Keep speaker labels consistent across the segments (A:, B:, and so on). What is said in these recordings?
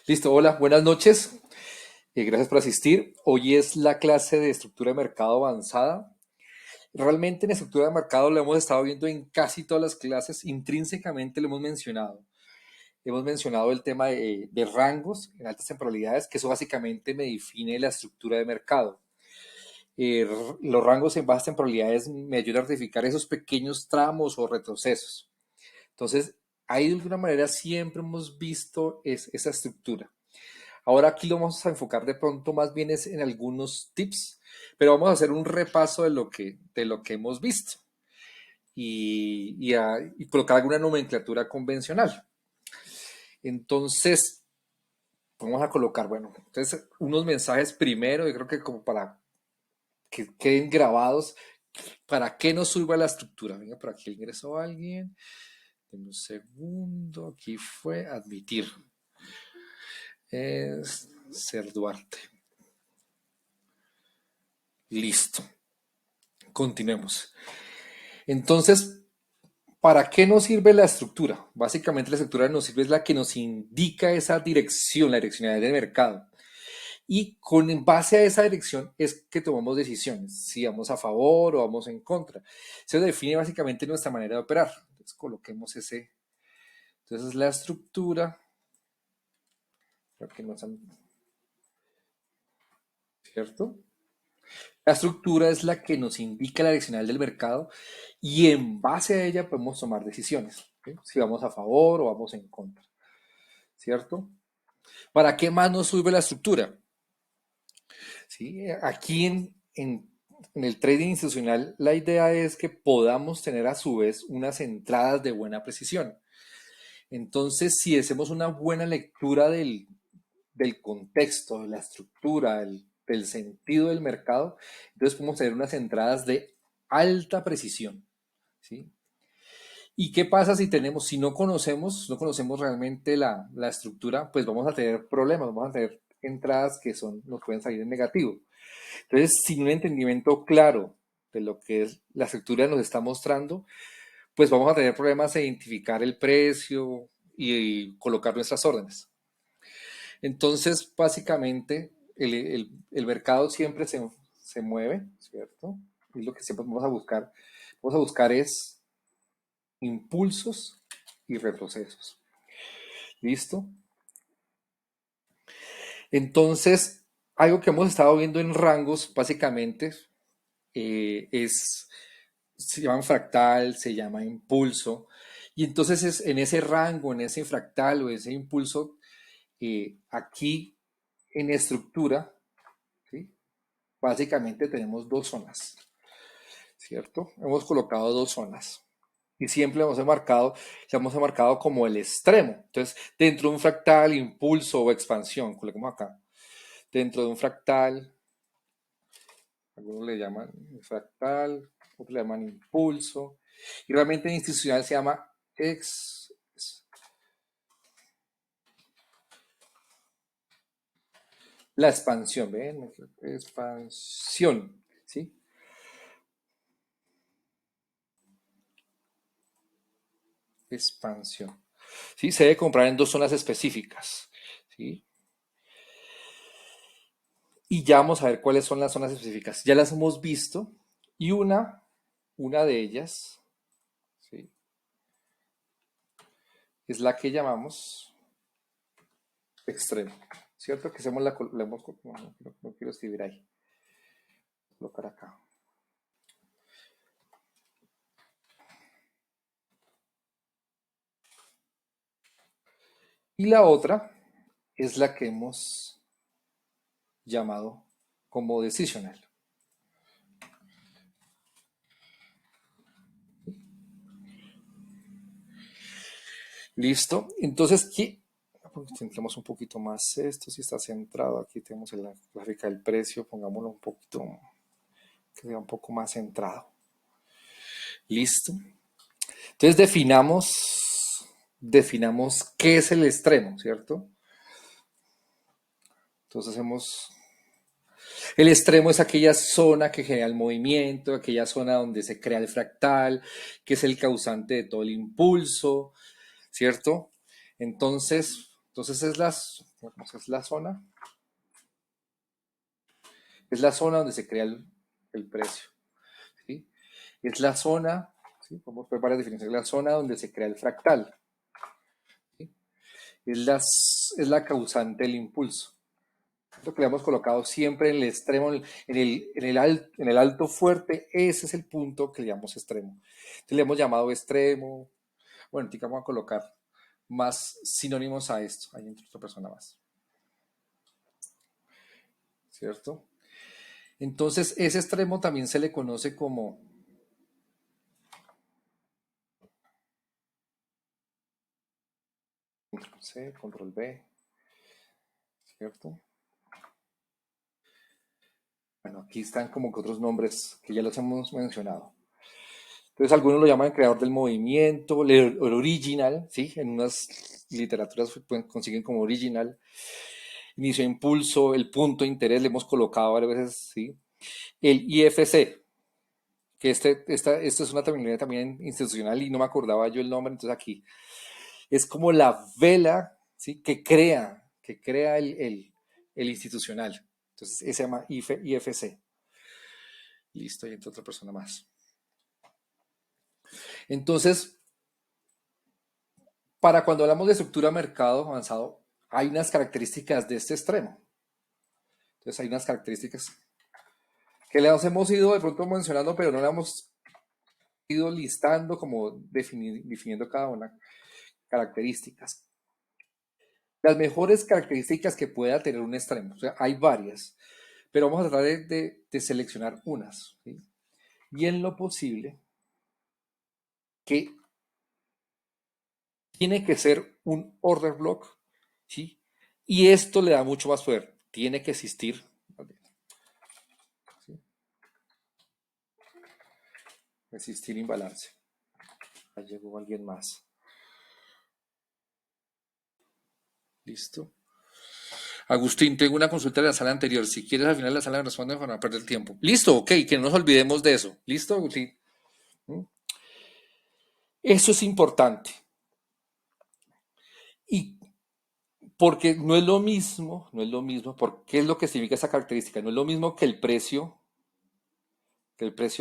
A: Listo, hola, buenas noches. Gracias por asistir. Hoy es la clase de estructura de mercado avanzada. Realmente en estructura de mercado lo hemos estado viendo en casi todas las clases. Intrínsecamente lo hemos mencionado. Hemos mencionado el tema de rangos en altas temporalidades, que eso básicamente me define la estructura de mercado. Los rangos en bajas temporalidades me ayudan a identificar esos pequeños tramos o retrocesos. Entonces, ahí de alguna manera siempre hemos visto esa estructura. Ahora aquí lo vamos a enfocar de pronto más bien es en algunos tips, pero vamos a hacer un repaso de lo que hemos visto y colocar alguna nomenclatura convencional. Entonces, vamos a colocar, bueno, entonces unos mensajes primero, yo creo que como para que queden grabados, ¿para qué nos sirve la estructura? Venga, por aquí ingresó alguien. En un segundo, aquí fue admitir. Es Ser Duarte. Listo. Continuemos. Entonces, ¿para qué nos sirve la estructura? Básicamente la estructura nos sirve es la que nos indica esa dirección, la direccionalidad del mercado. Y en base a esa dirección es que tomamos decisiones, si vamos a favor o vamos en contra. Eso define básicamente nuestra manera de operar. Entonces coloquemos ese. Entonces la estructura, para que nos ¿cierto? La estructura es la que nos indica la direccional del mercado y en base a ella podemos tomar decisiones, ¿sí? Si vamos a favor o vamos en contra, ¿cierto? ¿Para qué más nos sirve la estructura? ¿Sí? Aquí en el trading institucional, la idea es que podamos tener a su vez unas entradas de buena precisión. Entonces, si hacemos una buena lectura del contexto, de la estructura, del sentido del mercado, entonces podemos tener unas entradas de alta precisión. ¿Sí? ¿Y qué pasa si no conocemos realmente la estructura? Pues vamos a tener problemas, vamos a tener entradas que nos pueden salir en negativo. Entonces, sin un entendimiento claro de lo que es la estructura nos está mostrando, pues vamos a tener problemas de identificar el precio y colocar nuestras órdenes. Entonces, básicamente, el mercado siempre se mueve, ¿cierto? Y lo que siempre vamos a buscar es impulsos y retrocesos. ¿Listo? Entonces, algo que hemos estado viendo en rangos, básicamente, se llama fractal, se llama impulso. Y entonces en ese rango, en ese fractal o ese impulso, aquí en estructura, ¿sí? Básicamente tenemos dos zonas, ¿cierto? Hemos colocado dos zonas. Y siempre le hemos marcado como el extremo. Entonces, dentro de un fractal, impulso o expansión, coloquemos acá. Dentro de un fractal, algunos le llaman fractal, otros le llaman impulso. Y realmente en institucional se llama la expansión, ¿ven? Expansión, ¿sí? Expansión. ¿Sí? Se debe comprar en dos zonas específicas, ¿sí? Y ya vamos a ver cuáles son las zonas específicas. Ya las hemos visto y una de ellas, ¿sí? Es la que llamamos extremo, ¿cierto? Que hacemos no quiero escribir ahí, colocar acá. Y la otra es la que hemos llamado como decisional. ¿Listo? Entonces, aquí centramos un poquito más esto, si está centrado, aquí tenemos la gráfica del precio, pongámoslo un poquito, que sea un poco más centrado. ¿Listo? Entonces definamos qué es el extremo, ¿cierto? Entonces el extremo es aquella zona que genera el movimiento, aquella zona donde se crea el fractal, que es el causante de todo el impulso, ¿cierto? Entonces, Entonces es la zona donde se crea el precio, ¿sí? Es la zona, ¿sí? Podemos ver varias definiciones, es la zona donde se crea el fractal, ¿sí? Es la causante del impulso. Lo que le hemos colocado siempre en el extremo, en el alto fuerte, ese es el punto que le llamamos extremo. Entonces le hemos llamado extremo. Bueno, ahorita vamos a colocar más sinónimos a esto. Hay otra persona más, ¿cierto? Entonces, ese extremo también se le conoce como control C, control B, ¿cierto? Bueno, aquí están como que otros nombres que ya los hemos mencionado. Entonces, algunos lo llaman creador del movimiento, el original, ¿sí? En unas literaturas consiguen como original. Inicio de impulso, el punto de interés, le hemos colocado varias veces, ¿sí? El IFC, que esto es una terminología también institucional y no me acordaba yo el nombre, entonces aquí es como la vela, ¿sí? Que crea el institucional. Entonces, ese se llama IFC. Listo, y entra otra persona más. Entonces, para cuando hablamos de estructura de mercado avanzado, hay unas características de este extremo. Entonces, hay unas características que las hemos ido de pronto mencionando, pero no las hemos ido listando como definiendo cada una características. Las mejores características que pueda tener un extremo, o sea, hay varias, pero vamos a tratar de seleccionar unas, ¿sí? Y en lo posible, que tiene que ser un order block, ¿sí? Y esto le da mucho más poder. Tiene que existir, ¿sí? Existir imbalance. Ahí llegó alguien más. Listo. Agustín, tengo una consulta de la sala anterior. Si quieres, al final de la sala me responden para no perder el tiempo. Listo, ok, que no nos olvidemos de eso. ¿Listo, Agustín? ¿Mm? Eso es importante. Y porque no es lo mismo, porque es lo que significa esa característica. No es lo mismo que el precio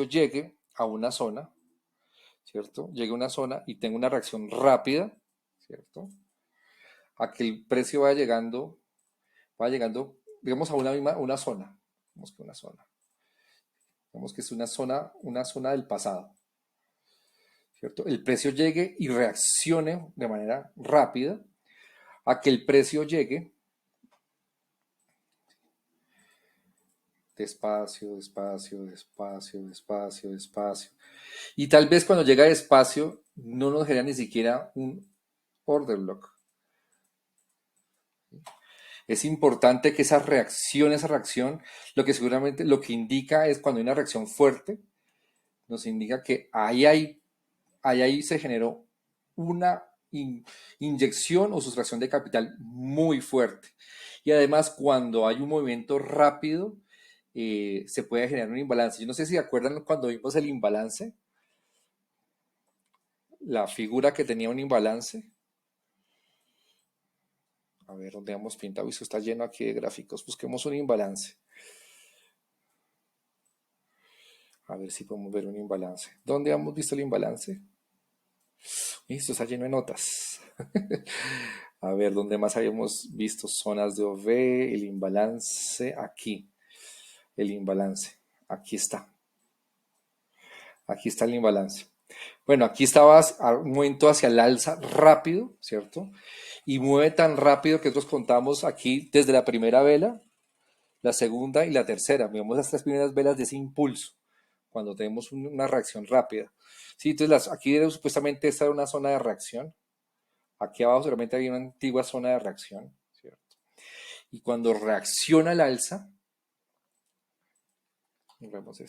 A: llegue a una zona, ¿cierto? Llegue a una zona y tenga una reacción rápida, ¿cierto? A que el precio vaya llegando, digamos, a una zona. Digamos que es una zona del pasado, ¿cierto? El precio llegue y reaccione de manera rápida a que el precio llegue despacio, despacio, despacio, despacio, despacio. Y tal vez cuando llega despacio no nos genera ni siquiera un order block. Es importante que esa reacción, lo que seguramente lo que indica es cuando hay una reacción fuerte, nos indica que ahí se generó una inyección o sustracción de capital muy fuerte. Y además, cuando hay un movimiento rápido, se puede generar un imbalance. Yo no sé si acuerdan cuando vimos el imbalance, la figura que tenía un imbalance. A ver, ¿dónde hemos pintado? Eso está lleno aquí de gráficos. Busquemos un imbalance. A ver si podemos ver un imbalance. ¿Dónde hemos visto el imbalance? Esto está lleno de notas. A ver, ¿dónde más habíamos visto zonas de OV? El imbalance aquí. El imbalance. Aquí está. Aquí está el imbalance. Bueno, aquí estaba un movimiento hacia el alza rápido, ¿cierto? Y mueve tan rápido que nosotros contamos aquí desde la primera vela, la segunda y la tercera. Vemos las tres primeras velas de ese impulso, cuando tenemos una reacción rápida. Sí, entonces aquí supuestamente esta era una zona de reacción. Aquí abajo seguramente había una antigua zona de reacción, ¿cierto? Y cuando reacciona al alza, vemos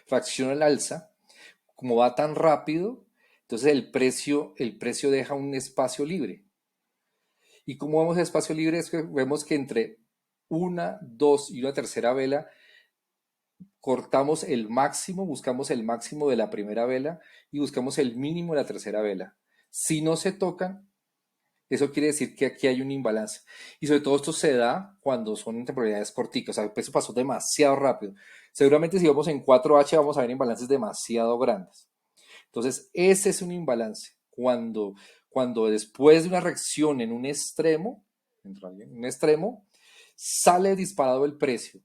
A: reacciona al alza, como va tan rápido, entonces el precio deja un espacio libre. Y como vemos el espacio libre, es que vemos que entre una, dos y una tercera vela cortamos el máximo, buscamos el máximo de la primera vela y buscamos el mínimo de la tercera vela. Si no se tocan, Eso quiere decir que aquí hay un imbalance. Y sobre todo esto se da cuando son temporalidades corticas. O sea, el peso pasó demasiado rápido. Seguramente si vamos en 4H vamos a ver imbalances demasiado grandes. Entonces, ese es un imbalance. Cuando después de una reacción en un extremo, sale disparado el precio.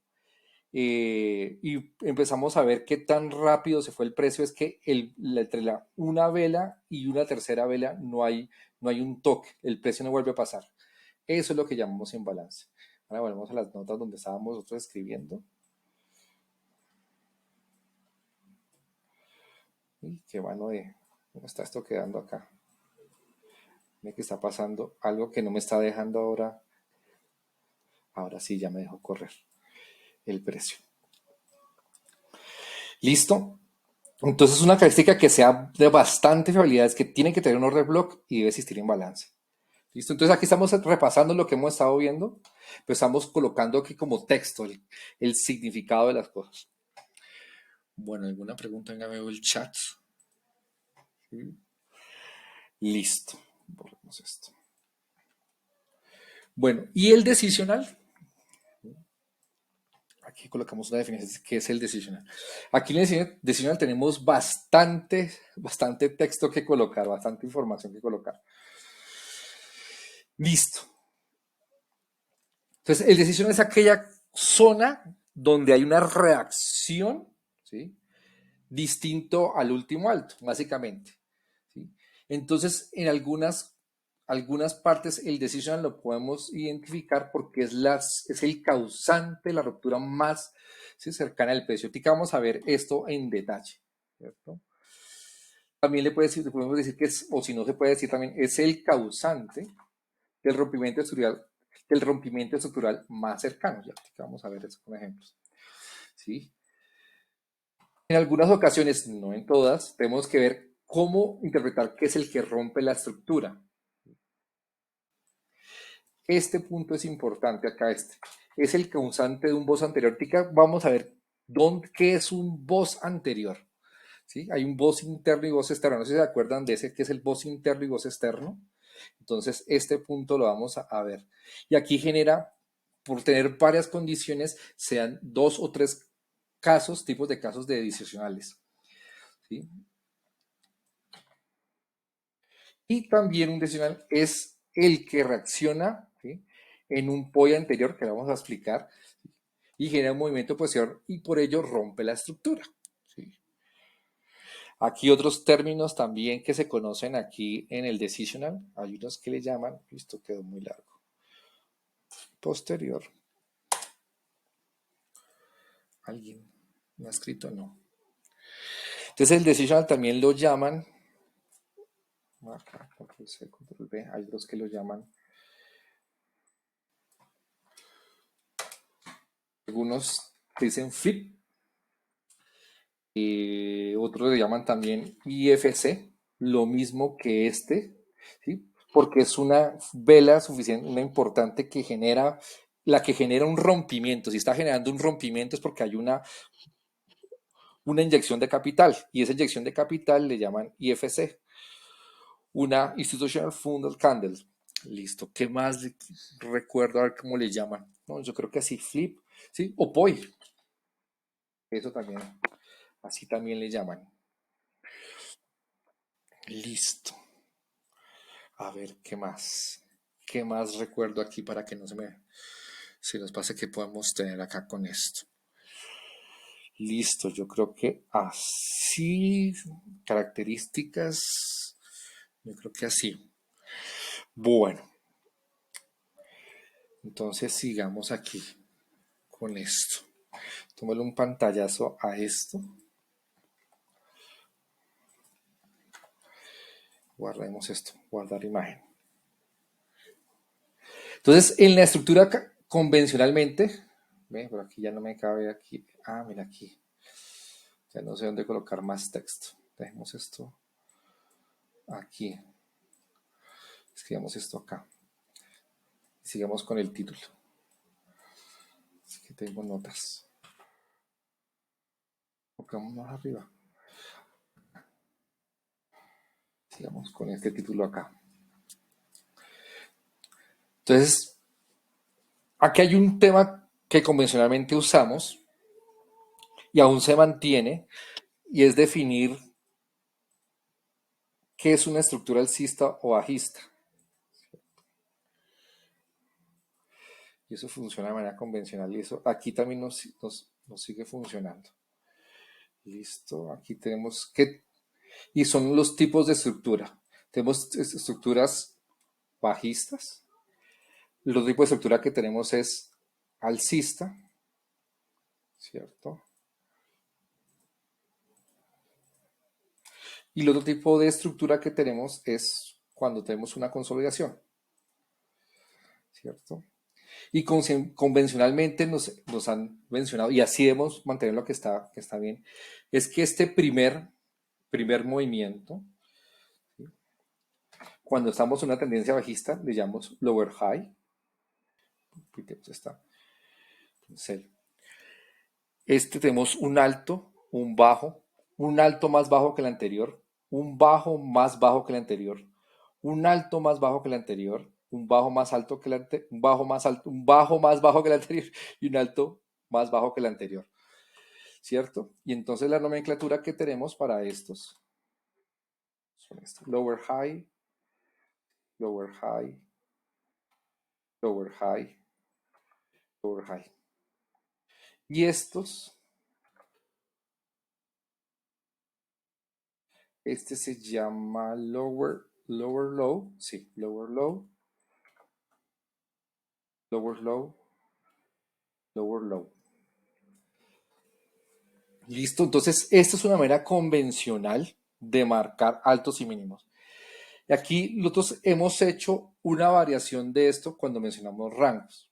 A: Y empezamos a ver qué tan rápido se fue el precio, es que entre una vela y una tercera vela no hay un toque, el precio no vuelve a pasar. Eso es lo que llamamos imbalance. Ahora volvemos a las notas donde estábamos nosotros escribiendo. Y qué bueno de cómo está esto quedando acá. Mira que está pasando algo que no me está dejando ahora. Ahora sí ya me dejó correr el precio. ¿Listo? Entonces, una característica que sea de bastante fiabilidad es que tiene que tener un order block y debe existir imbalance. ¿Listo? Entonces, aquí estamos repasando lo que hemos estado viendo, pero estamos colocando aquí como texto el significado de las cosas. Bueno, ¿alguna pregunta? Venga, veo el chat. ¿Sí? Listo. Borremos esto. Bueno, y el decisional. Aquí colocamos una definición que es el decisional. Aquí en el decisional tenemos bastante texto que colocar, bastante información que colocar. Listo. Entonces, el decisional es aquella zona donde hay una reacción, ¿sí? Distinto al último alto, básicamente. ¿Sí? Entonces, en algunas partes el decisional lo podemos identificar porque es el causante de la ruptura más, ¿sí?, cercana al precio. Ahorita vamos a ver esto en detalle, ¿cierto? También le podemos decir que es, o si no se puede decir también, es el causante del rompimiento estructural más cercano. Ya, vamos a ver eso con ejemplos. ¿Sí? En algunas ocasiones, no en todas, tenemos que ver cómo interpretar qué es el que rompe la estructura. Este punto es importante acá. Es el causante de un boss anterior. Vamos a ver qué es un boss anterior. ¿Sí? Hay un boss interno y boss externo. No sé si se acuerdan de ese que es el boss interno y boss externo. Entonces, este punto lo vamos a ver. Y aquí genera, por tener varias condiciones, sean 2 o 3 tipos de casos de decisionales. ¿Sí? Y también un decisional es el que reacciona, ¿sí?, en un POI anterior, que vamos a explicar, y genera un movimiento posterior y por ello rompe la estructura. ¿Sí? Aquí otros términos también que se conocen aquí en el decisional, hay unos que le llaman, esto quedó muy largo, posterior. ¿Alguien no ha escrito? No. Entonces el decisional también lo llaman, acá, control C, control V, hay otros que lo llaman, algunos dicen flip, otros le llaman también IFC, lo mismo que ¿sí? Porque es una vela suficiente, una importante la que genera un rompimiento. Si está generando un rompimiento es porque hay una inyección de capital, y esa inyección de capital le llaman IFC, una Institutional Funded Candle. Listo. ¿Qué más recuerdo? A ver cómo le llaman. No, yo creo que así, flip, ¿sí? O POI. Eso también, así también le llaman. Listo. A ver, ¿qué más? ¿Qué más recuerdo aquí para que no se nos pase que podemos tener acá con esto? Listo, yo creo que así, características, yo creo que así. Bueno, entonces sigamos aquí con esto. Tómale un pantallazo a esto. Guardemos esto, guardar imagen. Entonces, en la estructura convencionalmente, ve, por aquí ya no me cabe aquí. Ah, mira aquí. Ya no sé dónde colocar más texto. Dejemos esto aquí. Escribamos esto acá. Sigamos con el título. Aquí tengo notas. Vamos más arriba. Sigamos con este título acá. Entonces, aquí hay un tema que convencionalmente usamos y aún se mantiene, y es definir qué es una estructura alcista o bajista. Y eso funciona de manera convencional y eso aquí también nos sigue funcionando. Listo, aquí tenemos que, y son los tipos de estructura. Tenemos estructuras bajistas. El otro tipo de estructura que tenemos es alcista, ¿cierto? Y el otro tipo de estructura que tenemos es cuando tenemos una consolidación, ¿cierto? Y convencionalmente nos han mencionado, y así debemos mantener lo que está bien, es que este primer movimiento, cuando estamos en una tendencia bajista, le llamamos lower high. Está. Este tenemos un alto, un alto más bajo que el anterior, un bajo más bajo que el anterior, un alto más bajo que el anterior, un bajo más alto que el anterior, un bajo más alto, un bajo más bajo que el anterior y un alto más bajo que el anterior, ¿cierto? Y entonces la nomenclatura que tenemos para estos son estos: lower high, lower high, lower high, lower high. Y estos, este se llama lower low, sí, lower low, lower low, lower low. Listo, entonces esta es una manera convencional de marcar altos y mínimos. Y aquí nosotros hemos hecho una variación de esto cuando mencionamos rangos.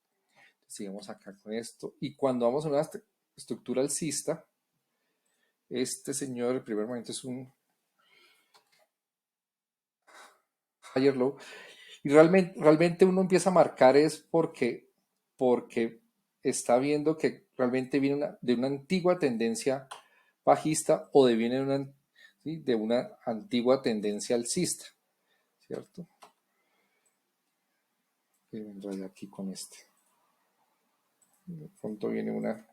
A: Sigamos acá con esto. Y cuando vamos a una estructura alcista, este señor, el primer momento es un higher low. Y realmente uno empieza a marcar es porque está viendo que realmente viene de una antigua tendencia bajista o viene ¿sí? de una antigua tendencia alcista, ¿cierto? Vendrá aquí con este. De pronto viene una.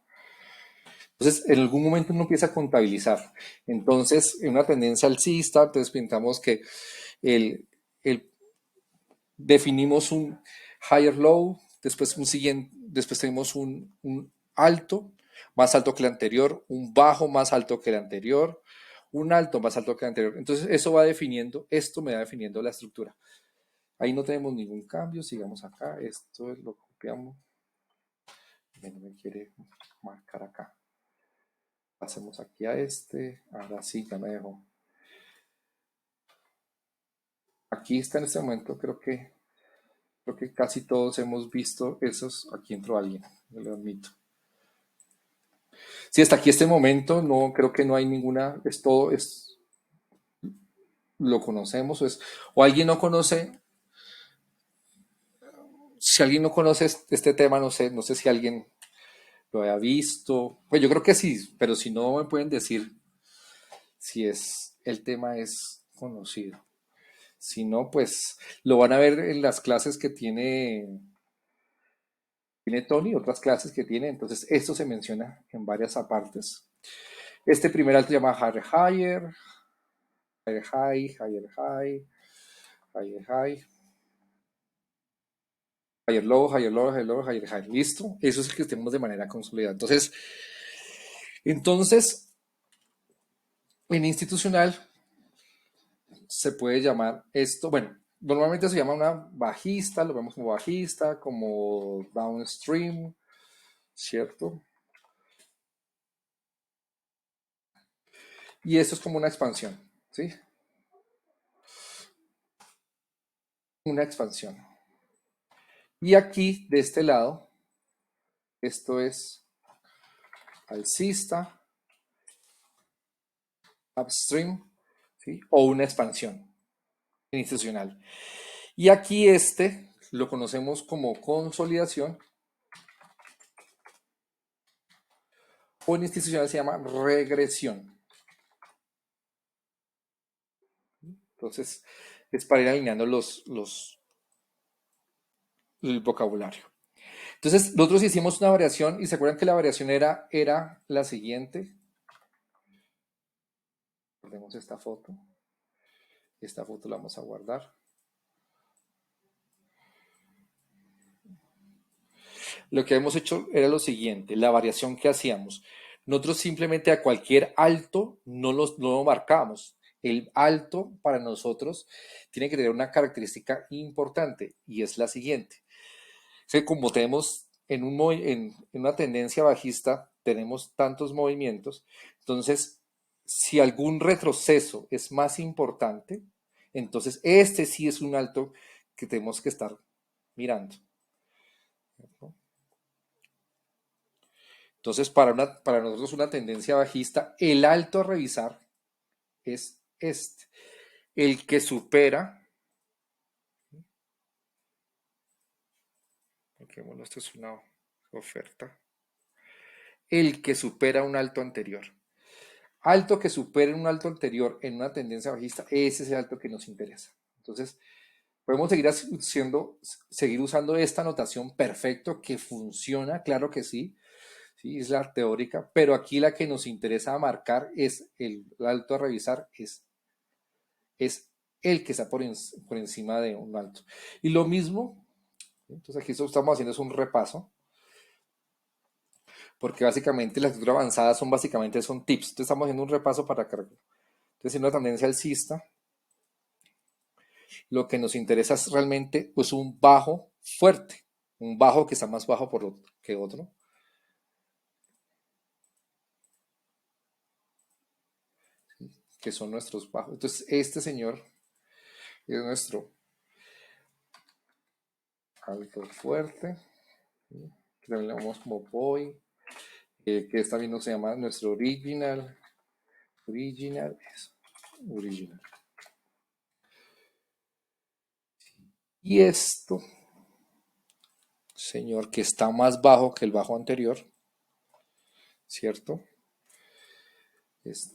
A: Entonces, en algún momento uno empieza a contabilizar. Entonces, en una tendencia alcista, entonces pintamos que el, el definimos un higher low, después un siguiente, después tenemos un alto, más alto que el anterior, un bajo más alto que el anterior, un alto más alto que el anterior. Entonces eso va definiendo, esto me va definiendo la estructura. Ahí no tenemos ningún cambio, sigamos acá, esto lo copiamos, no me quiere marcar acá. Pasemos aquí a este, ahora sí, ya me dejó. Aquí está en este momento, creo que casi todos hemos visto esos. Aquí entró alguien, yo lo admito. Sí, hasta aquí este momento, no creo que no hay ninguna, es todo, lo conocemos, o alguien no conoce, si alguien no conoce este tema, no sé si alguien lo haya visto, pues yo creo que sí, pero si no me pueden decir si el tema es conocido. Si no, pues lo van a ver en las clases que tiene Tony, otras clases que tiene, entonces esto se menciona en varias partes. Este primer alto se llama higher higher, higher high, higher high, higher high, higher low, higher low, higher low, higher high. ¿Listo? Eso es el que tenemos de manera consolidada. Entonces, en institucional se puede llamar esto, bueno, normalmente se llama una bajista, lo vemos como bajista, como downstream, ¿cierto? Y esto es como una expansión, ¿sí? Una expansión. Y aquí, de este lado, esto es alcista, upstream, ¿sí? O una expansión institucional. Y aquí este lo conocemos como consolidación o en institucional se llama regresión. Entonces, es para ir alineando el vocabulario. Entonces, nosotros hicimos una variación y se acuerdan que la variación era la siguiente. Guardemos esta foto. Esta foto la vamos a guardar. Lo que hemos hecho era lo siguiente, la variación que hacíamos. Nosotros simplemente a cualquier alto no lo marcamos. El alto para nosotros tiene que tener una característica importante y es la siguiente. Es que como tenemos en una tendencia bajista, tenemos tantos movimientos, entonces si algún retroceso es más importante, entonces este sí es un alto que tenemos que estar mirando, ¿no? Entonces, para nosotros una tendencia bajista, el alto a revisar es este. El que supera, porque bueno, esto es una oferta, el que supera un alto anterior. Alto que supere un alto anterior en una tendencia bajista, ese es el alto que nos interesa. Entonces, podemos seguir usando esta notación perfecto que funciona, claro que sí, ¿sí? Es la teórica, pero aquí la que nos interesa marcar es el alto a revisar, es el que está por encima de un alto. Y lo mismo, entonces aquí estamos haciendo es un repaso, porque básicamente la estructura avanzada son tips. Entonces estamos haciendo un repaso para cargar. Entonces en una tendencia alcista, lo que nos interesa es realmente pues un bajo fuerte, un bajo que está más bajo que otro, que son nuestros bajos. Entonces este señor es nuestro alto fuerte, ¿sí? Que también le llamamos como boy, que también se llama nuestro original, original. Y esto, señor, que está más bajo que el bajo anterior, ¿cierto? Es-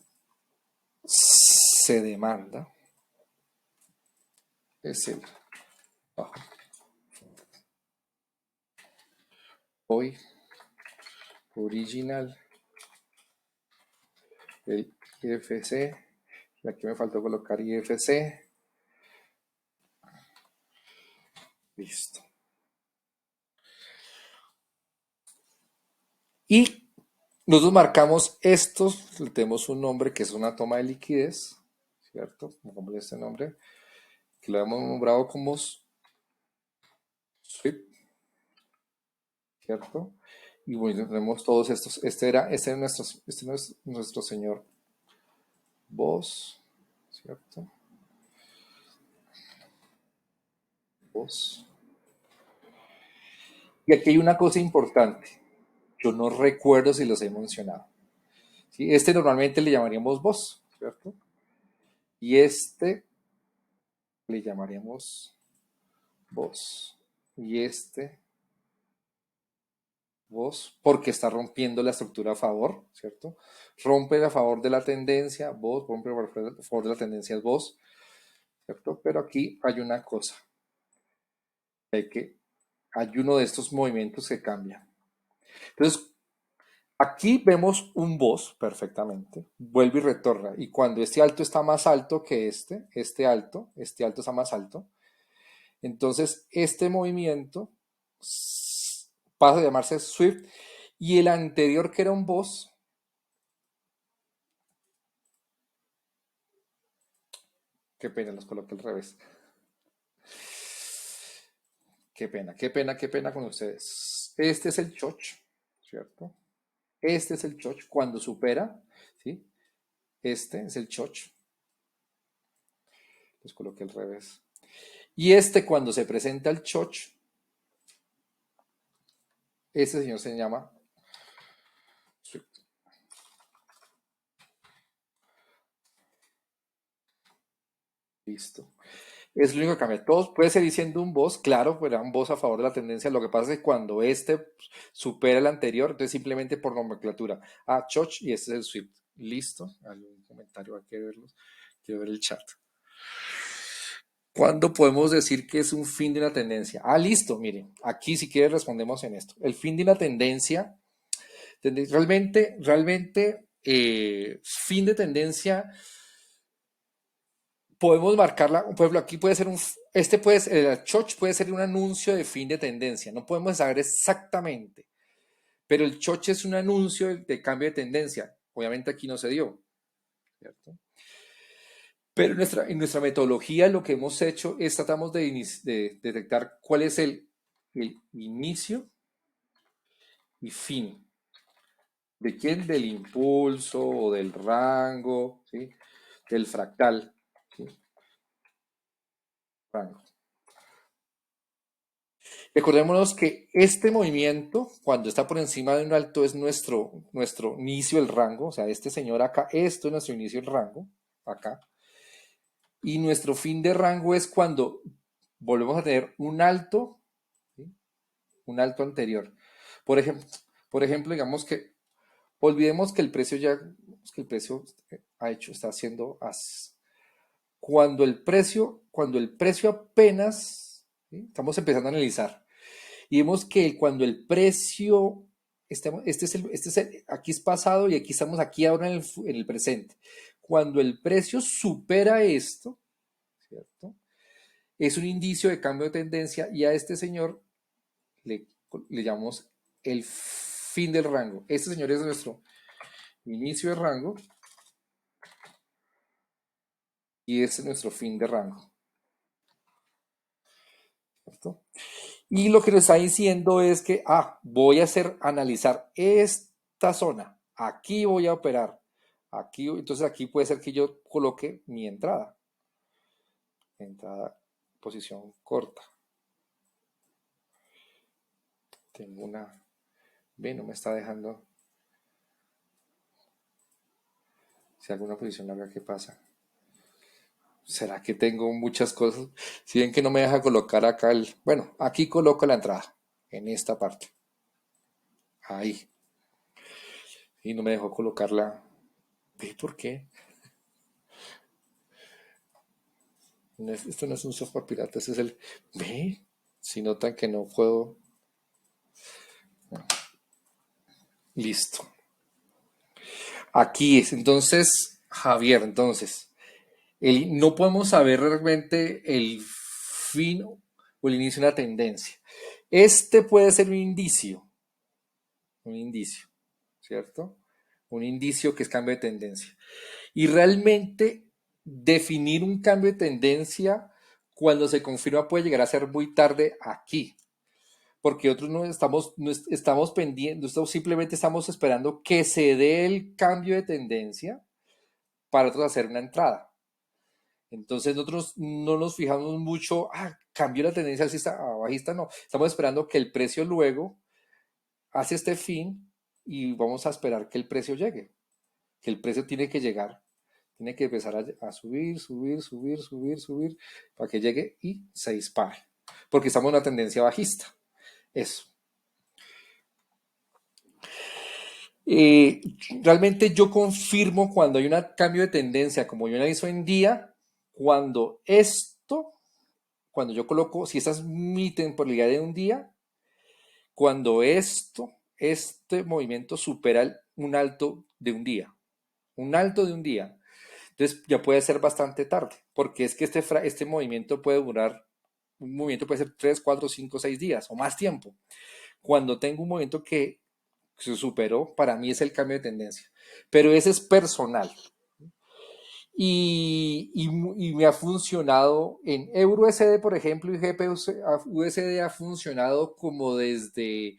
A: se demanda, es el bajo. Hoy, original, el IFC, y aquí me faltó colocar IFC, listo. Y nosotros marcamos estos, le tenemos un nombre que es una toma de liquidez, ¿cierto? Como este nombre, que lo hemos nombrado como sweep, ¿cierto? Y bueno, tenemos todos estos. Este es nuestro señor Boss, ¿cierto? Boss. Y aquí hay una cosa importante. Yo no recuerdo si los he mencionado. ¿Sí? Este normalmente le llamaríamos Boss, ¿cierto? Y este le llamaríamos Boss. Y este Boss, porque está rompiendo la estructura a favor, ¿cierto? Rompe a favor de la tendencia, Boss, rompe a favor de la tendencia, es Boss, ¿cierto? Pero aquí hay una cosa. Hay uno de estos movimientos que cambia. Entonces, aquí vemos un boss perfectamente, vuelve y retorna. Y cuando este alto está más alto que este alto está más alto, entonces este movimiento pasa a llamarse Swift y el anterior que era un boss, qué pena, los coloqué al revés. Qué pena con ustedes. Este es el choch, ¿cierto? Este es el choch cuando supera, ¿sí? Este es el choch. Los coloqué al revés. Y este cuando se presenta el choch, ese señor se llama Swift. Listo. Es lo único que cambia. Todos puede seguir siendo un boss, claro, pues un boss a favor de la tendencia. Lo que pasa es que cuando este supera el anterior, entonces simplemente por nomenclatura. Ah, Choch y este es el Swift. Listo. ¿Algún comentario? Hay que verlos. Quiero ver el chat. ¿Cuándo podemos decir que es un fin de una tendencia? Ah, listo, miren, aquí si quieres respondemos en esto. El fin de una tendencia, realmente, fin de tendencia, podemos marcarla, por ejemplo, aquí puede ser el choch puede ser un anuncio de fin de tendencia, no podemos saber exactamente, pero el choch es un anuncio de cambio de tendencia. Obviamente aquí no se dio, ¿cierto? Pero en nuestra metodología lo que hemos hecho es tratamos de detectar cuál es el inicio y fin. ¿De quién? Del impulso o del rango, ¿sí? Del fractal, ¿sí? Rango. Recordémonos que este movimiento, cuando está por encima de un alto, es nuestro inicio del rango. O sea, este señor acá, esto es nuestro inicio del rango, acá. Y nuestro fin de rango es cuando volvemos a tener ¿sí? Un alto anterior. Por ejemplo, digamos que olvidemos que el precio está haciendo cuando el precio apenas, ¿sí? Estamos empezando a analizar y vemos que cuando el precio, aquí es pasado y aquí estamos aquí ahora en el presente. Cuando el precio supera esto, ¿cierto? Es un indicio de cambio de tendencia y a este señor le, le llamamos el fin del rango. Este señor es nuestro inicio de rango y este es nuestro fin de rango, ¿cierto? Y lo que nos está diciendo es que, voy a analizar esta zona. Aquí voy a operar. Entonces aquí puede ser que yo coloque mi entrada. Entrada, posición corta. Tengo una. Ve, no me está dejando. Si alguna posición larga, ¿qué pasa? ¿Será que tengo muchas cosas? Si ven que no me deja colocar acá Bueno, aquí coloco la entrada. En esta parte. Ahí. Y no me dejó colocarla. ¿Ve por qué? Esto no es un software pirata, este es el... ¿Ve? Si notan que no puedo... Listo. Aquí es. Entonces, Javier, no podemos saber realmente el fin o el inicio de una tendencia. Este puede ser un indicio, ¿cierto? Un indicio que es cambio de tendencia. Y realmente definir un cambio de tendencia cuando se confirma puede llegar a ser muy tarde aquí, porque otros no estamos pendientes, simplemente estamos esperando que se dé el cambio de tendencia para nosotros hacer una entrada. Entonces nosotros no nos fijamos mucho, cambió la tendencia alcista a bajista, no. Estamos esperando que el precio luego hace este fin y vamos a esperar que el precio llegue, que el precio tiene que empezar a subir, subir, subir, subir, subir, para que llegue y se dispare, porque estamos en una tendencia bajista. Eso. Eh, Realmente yo confirmo cuando hay un cambio de tendencia, como yo analizo en día, cuando yo coloco, si esta es mi temporalidad de un día, cuando este movimiento supera un alto de un día, un alto de un día, entonces ya puede ser bastante tarde, porque es que este movimiento puede durar, un movimiento puede ser 3, 4, 5, 6 días o más tiempo. Cuando tengo un movimiento que se superó, para mí es el cambio de tendencia. Pero ese es personal. Y me ha funcionado en EURUSD, por ejemplo, y GPUSD ha funcionado como desde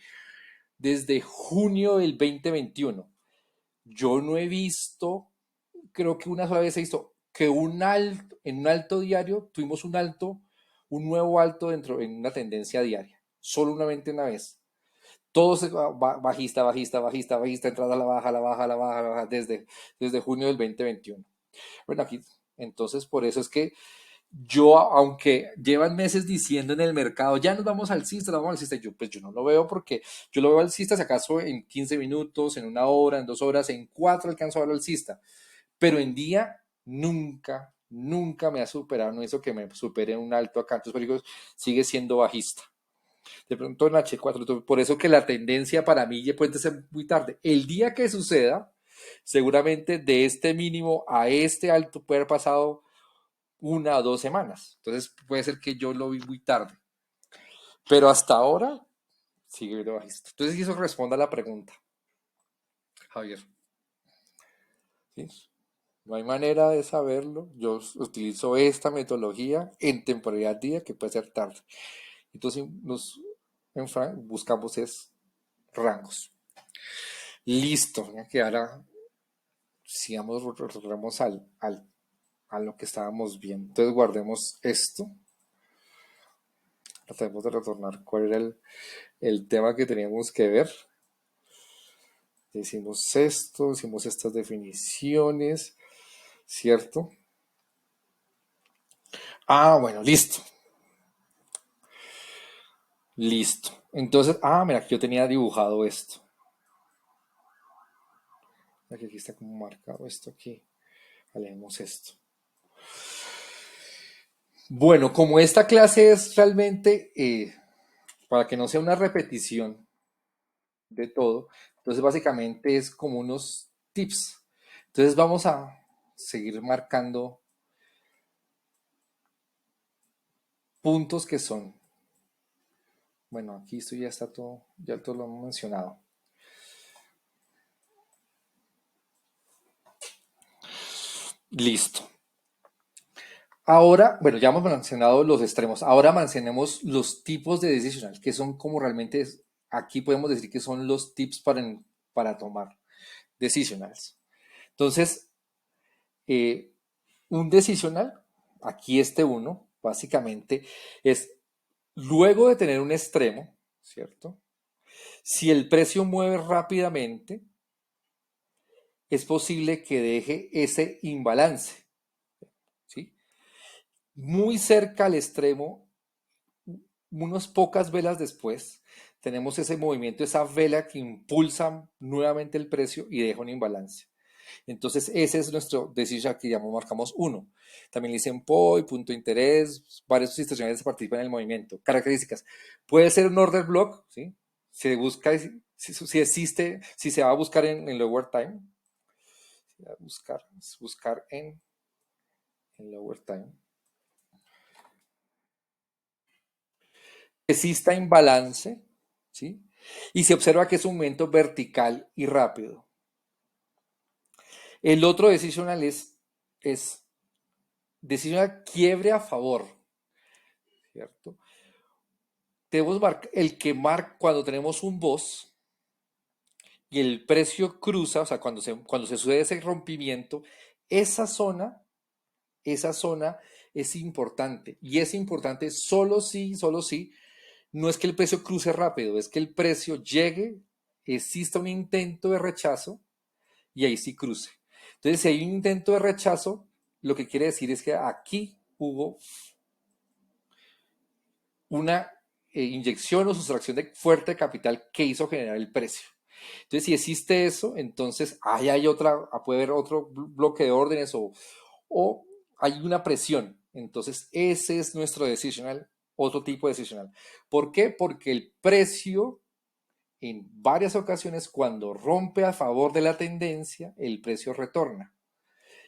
A: junio del 2021. Yo no he visto, creo que una sola vez he visto que en un alto diario tuvimos un nuevo alto en una tendencia diaria. Solamente una vez. Todo bajista, bajista, bajista, bajista, entrada a la baja, la baja, la baja, la baja, desde junio del 2021. Bueno, aquí, entonces por eso es que aunque llevan meses diciendo en el mercado, ya nos vamos alcista, nos vamos alcista, pues yo no lo veo porque yo lo veo alcista si acaso en 15 minutos, en una hora, en 2 horas, en 4 alcanzo a verlo alcista, pero en día nunca, nunca me ha superado, no hizo que me supere un alto acá, entonces por eso sigue siendo bajista. De pronto en H4, por eso que la tendencia para mí ya puede ser muy tarde. El día que suceda, seguramente de este mínimo a este alto puede haber pasado 1 o 2 semanas. Entonces puede ser que yo lo vi muy tarde. Pero hasta ahora sigue viendo bajista. Entonces eso responde a la pregunta, Javier. ¿Sí? No hay manera de saberlo. Yo utilizo esta metodología en temporalidad día que puede ser tarde. Entonces buscamos es rangos. Listo. Que ahora sigamos, retornamos a lo que estábamos viendo. Entonces guardemos esto. Tratemos de retornar cuál era el tema que teníamos que ver. Hicimos esto, hicimos estas definiciones, ¿cierto? Ah, bueno, listo. Listo. Entonces, mira, aquí yo tenía dibujado esto. Aquí está como marcado esto aquí. Leemos esto. Bueno, como esta clase es realmente, para que no sea una repetición de todo, entonces básicamente es como unos tips. Entonces vamos a seguir marcando puntos que son, bueno, aquí esto ya está todo, ya todo lo hemos mencionado. Listo. Ahora, bueno, ya hemos mencionado los extremos. Ahora mencionemos los tipos de decisional, que son como realmente, aquí podemos decir que son los tips para tomar decisionals. Entonces, un decisional, aquí este uno, básicamente, es luego de tener un extremo, ¿cierto? Si el precio mueve rápidamente, es posible que deje ese imbalance, ¿sí? Muy cerca al extremo, unas pocas velas después, tenemos ese movimiento, esa vela que impulsa nuevamente el precio y deja un imbalance. Entonces, ese es nuestro decision que marcamos uno. También le dicen POI, punto de interés, varios institucionales participan en el movimiento. Características. Puede ser un order block, ¿sí? Se busca, si existe, si se va a buscar en lower time. Se va a buscar en lower time. Exista imbalance, ¿sí? Y se observa que es un movimiento vertical y rápido. El otro decisional es decisional quiebre a favor, ¿cierto? Tenemos el que marca cuando tenemos un BOS y el precio cruza, o sea, cuando se sucede ese rompimiento, esa zona, esa zona es importante. Y es importante solo si, no es que el precio cruce rápido, es que el precio llegue, exista un intento de rechazo y ahí sí cruce. Entonces, si hay un intento de rechazo, lo que quiere decir es que aquí hubo una inyección o sustracción de fuerte capital que hizo generar el precio. Entonces, si existe eso, entonces ahí hay puede haber otro bloque de órdenes o hay una presión. Entonces, ese es nuestro decisional, otro tipo de decisional. ¿Por qué? Porque el precio, en varias ocasiones, cuando rompe a favor de la tendencia, el precio retorna.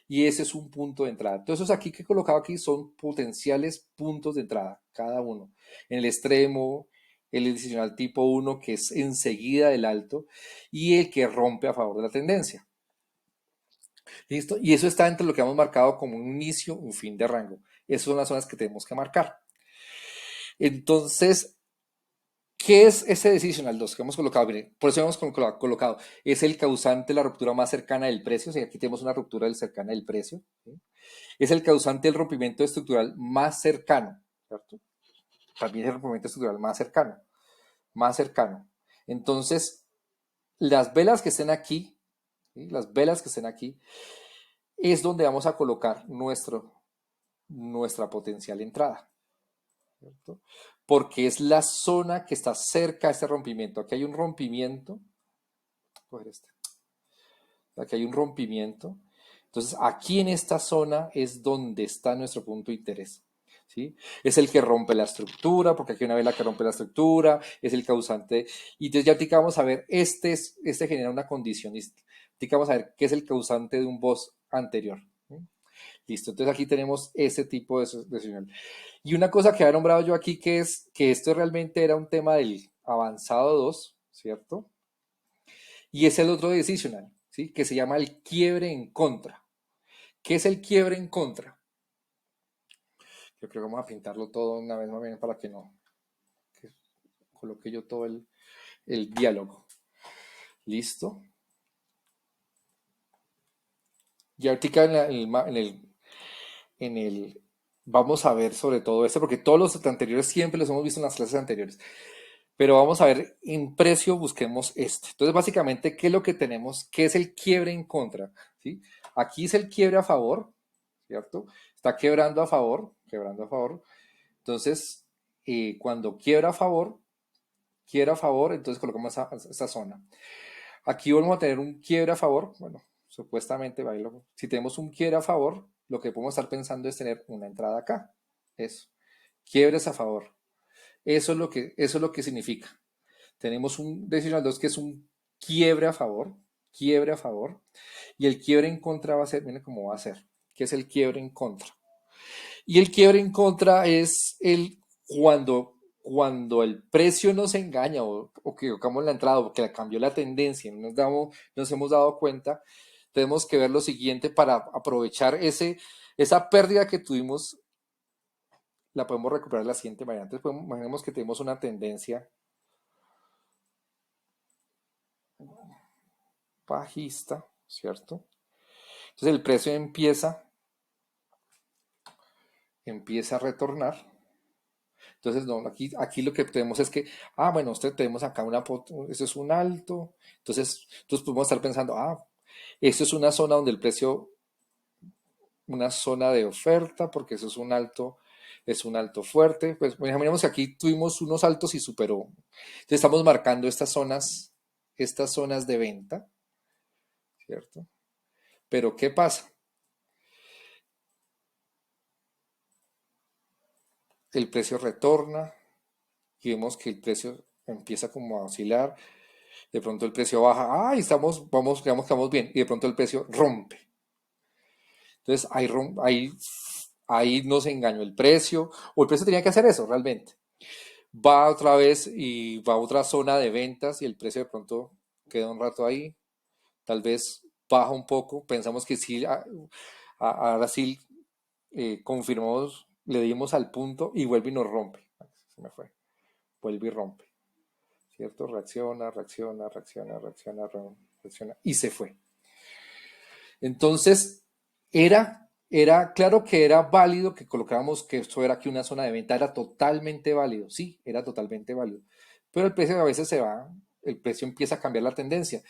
A: Y ese es un punto de entrada. Entonces, aquí que he colocado aquí son potenciales puntos de entrada, cada uno. En el extremo, el decisional tipo 1, que es enseguida del alto, y el que rompe a favor de la tendencia. ¿Listo? Y eso está entre lo que hemos marcado como un inicio, un fin de rango. Esas son las zonas que tenemos que marcar. Entonces, ¿qué es ese decisional 2 que hemos colocado? Miren, por eso hemos colocado, es el causante de la ruptura más cercana del precio. O sea, aquí tenemos una ruptura cercana del precio. ¿Sí? Es el causante del rompimiento estructural más cercano, ¿cierto? También es el rompimiento estructural más cercano, más cercano. Entonces, las velas que estén aquí, ¿sí? Las velas que estén aquí, es donde vamos a colocar nuestra potencial entrada, ¿cierto? Porque es la zona que está cerca a este rompimiento. Aquí hay un rompimiento, coger este. Aquí hay un rompimiento. Entonces, aquí en esta zona es donde está nuestro punto de interés. ¿Sí? Es el que rompe la estructura, porque aquí una vez la que rompe la estructura, es el causante. Y entonces ya ahorita vamos a ver, este genera una condición. Ahorita vamos a ver qué es el causante de un boss anterior. ¿Sí? Listo, entonces aquí tenemos ese tipo de señal. Y una cosa que había nombrado yo aquí, que es que esto realmente era un tema del avanzado 2, ¿cierto? Y es el otro decisional, ¿sí? Que se llama el quiebre en contra. ¿Qué es el quiebre en contra? Yo creo que vamos a pintarlo todo una vez más bien para que no que coloque yo todo el diálogo. ¿Listo? Y ahorita en el vamos a ver sobre todo esto, porque todos los anteriores siempre los hemos visto en las clases anteriores. Pero vamos a ver en precio, busquemos este. Entonces, básicamente, ¿qué es lo que tenemos? ¿Qué es el quiebre en contra? ¿Sí? Aquí es el quiebre a favor, ¿cierto? Está quebrando a favor, quebrando a favor. Entonces, cuando quiebra a favor, entonces colocamos esa zona. Aquí vamos a tener un quiebre a favor. Bueno, supuestamente, si tenemos un quiebre a favor, lo que podemos estar pensando es tener una entrada acá. Eso. Quiebres a favor. Eso es lo que significa. Tenemos un decisional 2 que es un quiebre a favor, y el quiebre en contra va a ser, miren cómo va a ser, que es el quiebre en contra. Y el quiebre en contra es cuando el precio nos engaña o que tocamos la entrada o que cambió la tendencia, nos hemos dado cuenta, tenemos que ver lo siguiente para aprovechar esa pérdida que tuvimos, la podemos recuperar de la siguiente manera. Entonces, imaginemos que tenemos una tendencia bajista, ¿cierto? Entonces el precio empieza a retornar. Entonces, no, aquí lo que tenemos es que, bueno, tenemos acá esto es un alto. Entonces podemos estar pensando, esto es una zona donde el precio, una zona de oferta, porque eso es un alto fuerte. Pues imaginemos que aquí tuvimos unos altos y superó. Entonces estamos marcando estas zonas de venta, ¿cierto? Pero ¿qué pasa? El precio retorna y vemos que el precio empieza como a oscilar, de pronto el precio baja, digamos que vamos bien, y de pronto el precio rompe. Entonces ahí nos engañó el precio, o el precio tenía que hacer eso realmente. Va otra vez y va a otra zona de ventas y el precio de pronto queda un rato ahí, tal vez baja un poco, pensamos que sí, ahora sí confirmamos, le dimos al punto y vuelve y nos rompe. Se me fue, vuelve y rompe. ¿Cierto? Reacciona y se fue. Entonces, era claro que era válido que colocáramos que esto era aquí una zona de venta, era totalmente válido, sí, era totalmente válido. Pero el precio a veces el precio empieza a cambiar la tendencia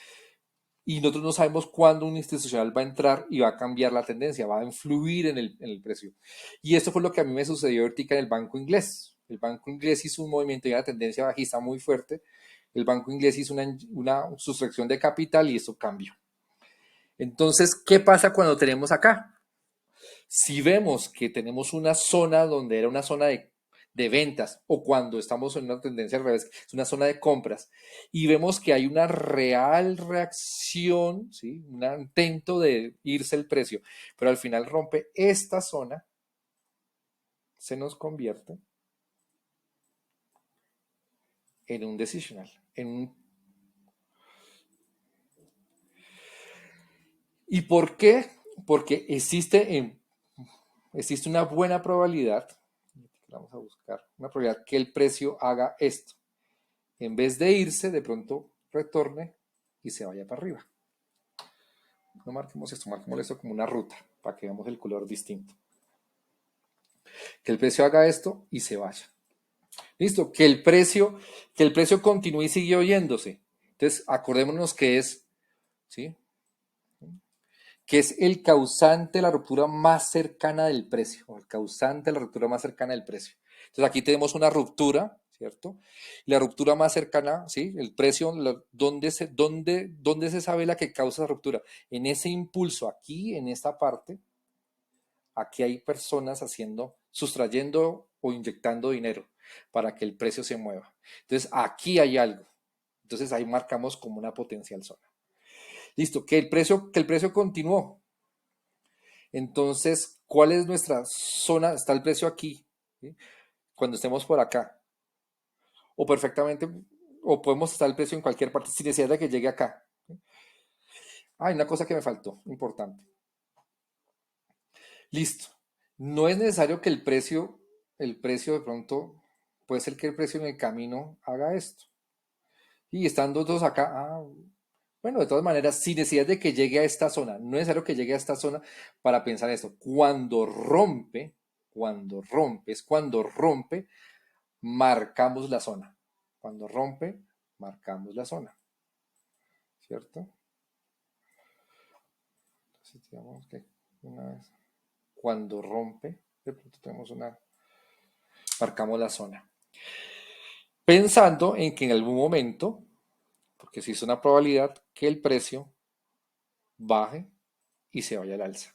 A: y nosotros no sabemos cuándo un institucional va a entrar y va a cambiar la tendencia, va a influir en el precio. Y esto fue lo que a mí me sucedió ahorita en el banco inglés. El banco inglés hizo un movimiento y una tendencia bajista muy fuerte. El banco inglés hizo una sustracción de capital y eso cambió. Entonces, ¿qué pasa cuando tenemos acá? Si vemos que tenemos una zona donde era una zona de ventas o cuando estamos en una tendencia al revés, es una zona de compras y vemos que hay una real reacción, ¿sí? Un intento de irse el precio, pero al final rompe esta zona, se nos convierte en un decisional, ¿Y por qué? Porque existe una buena probabilidad, vamos a buscar, una probabilidad que el precio haga esto. En vez de irse, de pronto retorne y se vaya para arriba. No marquemos esto, marquemos esto como una ruta para que veamos el color distinto. Que el precio haga esto y se vaya. Listo, que el precio continúe y siga oyéndose. Entonces, acordémonos ¿sí? Que es el causante de la ruptura más cercana del precio, o el causante de la ruptura más cercana del precio. Entonces aquí tenemos una ruptura, ¿cierto? La ruptura más cercana, ¿sí? El precio, ¿dónde se sabe la que causa la ruptura? En ese impulso, aquí, en esta parte, aquí hay personas sustrayendo o inyectando dinero para que el precio se mueva. Entonces, aquí hay algo. Entonces, ahí marcamos como una potencial zona. Listo, que el precio continuó. Entonces, ¿cuál es nuestra zona? Está el precio aquí, ¿sí? Cuando estemos por acá. O perfectamente, o podemos estar el precio en cualquier parte sin necesidad de que llegue acá. Hay una cosa que me faltó, importante. Listo. No es necesario que el precio de pronto, puede ser que el precio en el camino haga esto. Y estando todos acá, bueno, de todas maneras, sin necesidad de que llegue a esta zona, no es necesario que llegue a esta zona para pensar esto. Es cuando rompe, marcamos la zona. Cuando rompe, marcamos la zona, ¿cierto? Entonces, digamos que una vez, cuando rompe, de pronto marcamos la zona. Pensando en que en algún momento, porque existe una probabilidad, que el precio baje y se vaya al alza.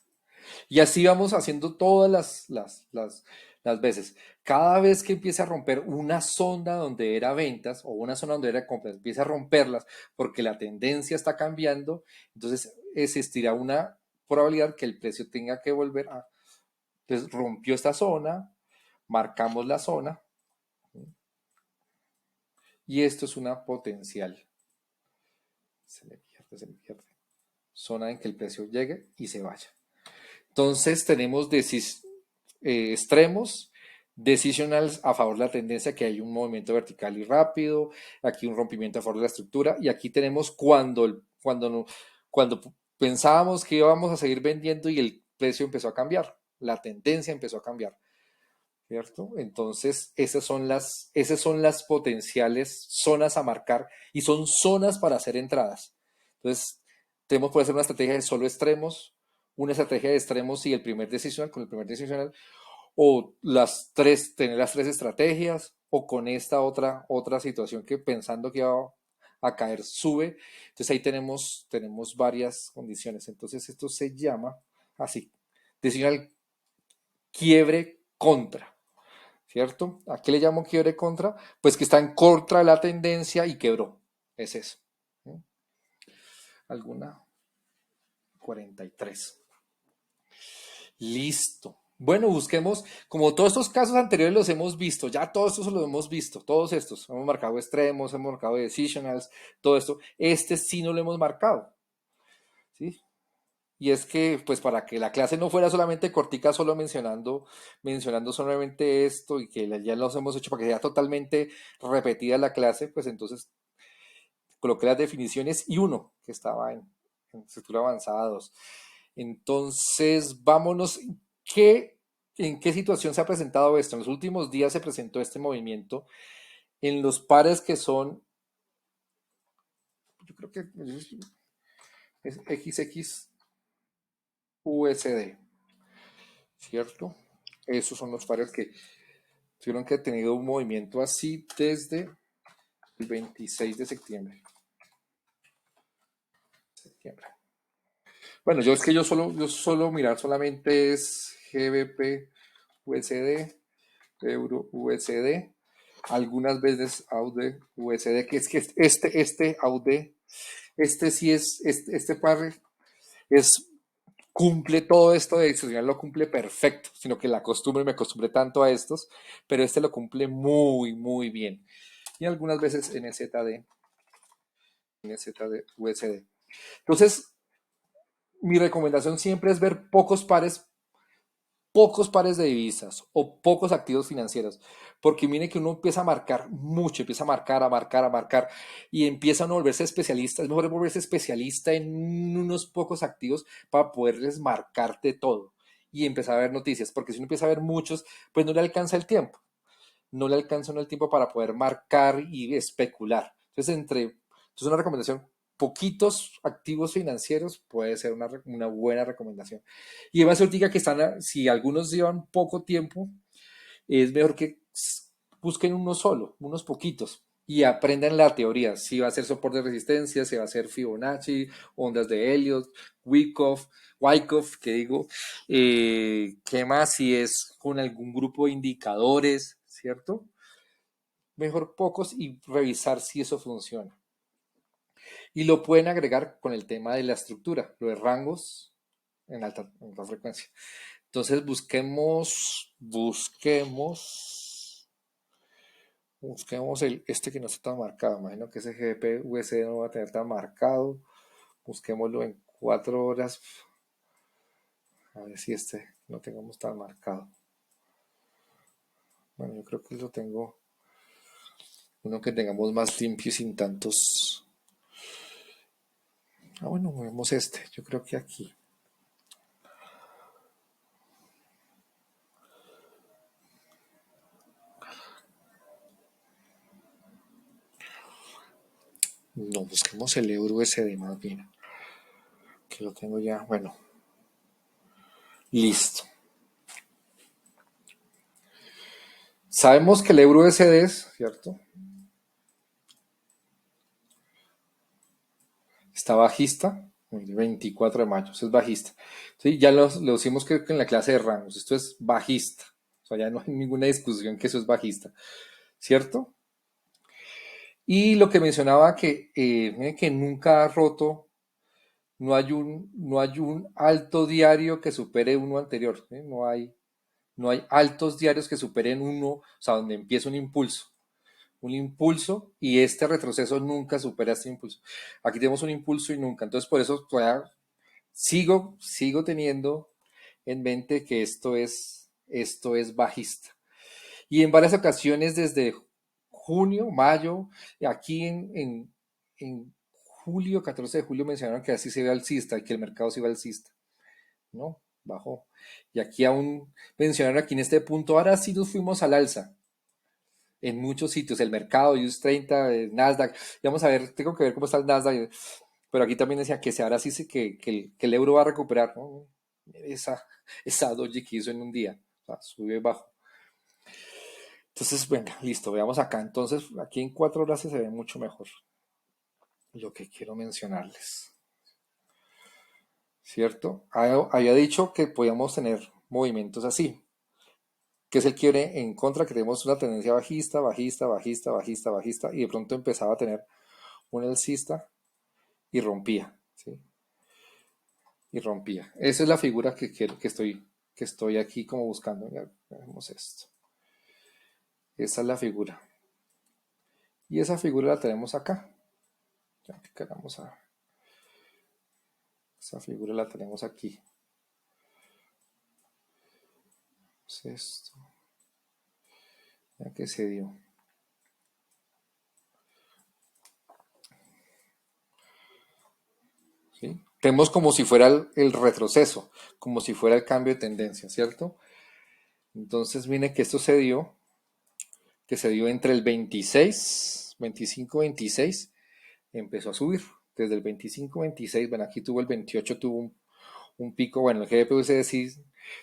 A: Y así vamos haciendo todas las veces. Cada vez que empiece a romper una zona donde era ventas o una zona donde era compras, empieza a romperlas porque la tendencia está cambiando, entonces existirá una probabilidad que el precio tenga que volver a... Entonces rompió esta zona, marcamos la zona y esto es una potencial. Se me pierde. Zona en que el precio llegue y se vaya. Entonces tenemos extremos, decisionals a favor de la tendencia, que hay un movimiento vertical y rápido, aquí un rompimiento a favor de la estructura, y aquí tenemos cuando pensábamos que íbamos a seguir vendiendo y el precio empezó a cambiar, la tendencia empezó a cambiar, ¿cierto? Entonces esas son las potenciales zonas a marcar y son zonas para hacer entradas. Entonces tenemos por hacer una estrategia de solo extremos, una estrategia de extremos y el primer decisional con el primer decisional, o tener las tres estrategias, o con esta otra situación que pensando que va a caer sube. Entonces ahí tenemos varias condiciones. Entonces esto se llama así, decisional quiebre contra, ¿cierto? ¿A qué le llamo quiebre contra? Pues que está en contra de la tendencia y quebró. Es eso. ¿Sí? ¿Alguna? 43. Listo. Bueno, busquemos, como todos estos casos anteriores los hemos visto, ya todos estos los hemos visto, todos estos, hemos marcado extremos, hemos marcado decisionals, todo esto, este sí no lo hemos marcado, ¿sí? Y es que, pues para que la clase no fuera solamente cortica, solo mencionando solamente esto y que ya los hemos hecho para que sea totalmente repetida la clase, pues entonces coloqué las definiciones y uno que estaba en estructura avanzada 2. Entonces, vámonos. ¿qué, ¿En qué situación se ha presentado esto? En los últimos días se presentó este movimiento en los pares que son, yo creo que es XXUSD, ¿cierto? Esos son los pares que tuvieron que tener un movimiento así desde el 26 de septiembre. Bueno, yo suelo mirar solamente es GBP USD, Euro USD, algunas veces AUD USD, que es que este AUD, sí este par cumple todo esto de excepcional, lo cumple perfecto, sino que me acostumbré tanto a estos, pero este lo cumple muy, muy bien. Y algunas veces NZD USD. Entonces, mi recomendación siempre es ver pocos pares de divisas o pocos activos financieros, porque mire que uno empieza a marcar mucho, empieza a marcar, a marcar, a marcar, y empieza a no volverse especialista. Es mejor volverse especialista en unos pocos activos para poderles marcarte todo y empezar a ver noticias, porque si uno empieza a ver muchos, pues no le alcanza el tiempo, no le alcanza uno el tiempo para poder marcar y especular. Entonces una recomendación, poquitos activos financieros puede ser una buena recomendación. Y además ahorita que si algunos llevan poco tiempo, es mejor que busquen uno solo, unos poquitos, y aprendan la teoría. Si va a ser soporte de resistencia, si va a ser Fibonacci, ondas de Elliott, Wyckoff, que digo, ¿qué más? Si es con algún grupo de indicadores, ¿cierto? Mejor pocos y revisar si eso funciona. Y lo pueden agregar con el tema de la estructura, lo de rangos en alta frecuencia. Entonces busquemos este que no está tan marcado. Imagino que ese GBP USD no va a tener tan marcado. Busquémoslo en 4 horas. A ver si este no tengamos tan marcado. Bueno, yo creo que lo tengo. Uno que tengamos más limpio y sin tantos. Bueno, movemos este. Yo creo que aquí. No, busquemos el euro USD más bien. Que lo tengo ya. Bueno, listo. Sabemos que el euro USD es, ¿cierto? Está bajista. 24 de mayo, eso es bajista. ¿Sí? Ya lo hicimos que en la clase de rangos. Esto es bajista. O sea, ya no hay ninguna discusión que eso es bajista. ¿Cierto? Y lo que mencionaba que nunca ha roto, no hay un alto diario que supere uno anterior. ¿Sí? No hay altos diarios que superen uno, o sea, donde empieza un impulso y este retroceso nunca supera este impulso. Aquí tenemos un impulso y nunca. Entonces, por eso todavía sigo teniendo en mente que esto es bajista. Y en varias ocasiones desde junio, mayo, aquí en julio, 14 de julio mencionaron que así se ve alcista y que el mercado se iba alcista. No, bajó. Y aquí aún mencionaron aquí en este punto, ahora sí nos fuimos al alza en muchos sitios, el mercado, US 30, Nasdaq. Y vamos a ver, tengo que ver cómo está el Nasdaq, pero aquí también decía que ahora sí que el euro va a recuperar, ¿no? Esa doji que hizo en un día, o sea, sube y bajo. Entonces, venga, listo, veamos acá. Entonces, aquí en 4 horas se ve mucho mejor lo que quiero mencionarles, ¿cierto? Había dicho que podíamos tener movimientos así, que es el quiebre en contra, que tenemos una tendencia bajista, bajista, bajista, bajista, bajista, y de pronto empezaba a tener un alcista y rompía, ¿sí? Y rompía. Esa es la figura que estoy aquí como buscando. Ya, vemos esto. Esa es la figura. Y esa figura la tenemos acá. Ya quedamos a. Esa figura la tenemos aquí. Es esto. Ya que se dio. ¿Sí? Vemos como si fuera el retroceso, como si fuera el cambio de tendencia, ¿cierto? Entonces, mire que esto que se dio entre el 26, 25, 26, empezó a subir. Desde el 25, 26, bueno, aquí tuvo el 28, tuvo un pico, bueno, el GBP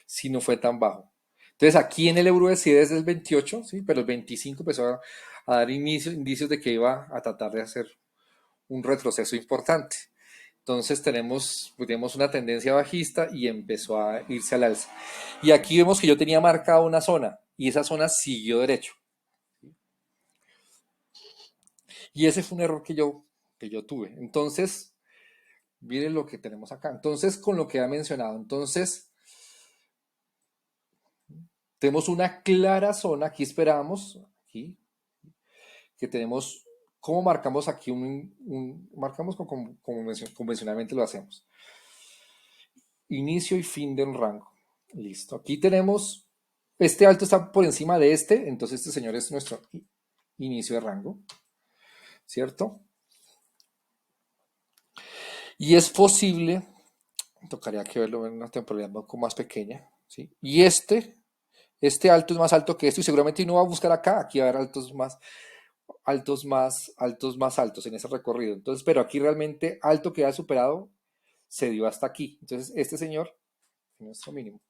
A: sí no fue tan bajo. Entonces aquí en el euro sí desde el 28, ¿sí? Pero el 25 empezó a dar indicios de que iba a tratar de hacer un retroceso importante. Entonces tenemos una tendencia bajista y empezó a irse al alza. Y aquí vemos que yo tenía marcada una zona y esa zona siguió derecho. Y ese fue un error que yo tuve. Entonces, miren lo que tenemos acá. Entonces, con lo que ha mencionado, entonces, tenemos una clara zona, aquí esperamos, aquí, que tenemos, ¿cómo marcamos aquí marcamos como convencionalmente lo hacemos? Inicio y fin de un rango. Listo. Aquí tenemos, este alto está por encima de este, entonces este señor es nuestro inicio de rango, ¿cierto? Y es posible, tocaría que verlo en una temporalidad un poco más pequeña, ¿sí? Y este alto es más alto que esto y seguramente uno va a buscar acá, aquí va a haber altos más, altos más, altos más altos en ese recorrido. Entonces, pero aquí realmente alto que ha superado se dio hasta aquí. Entonces, este señor, nuestro mínimo.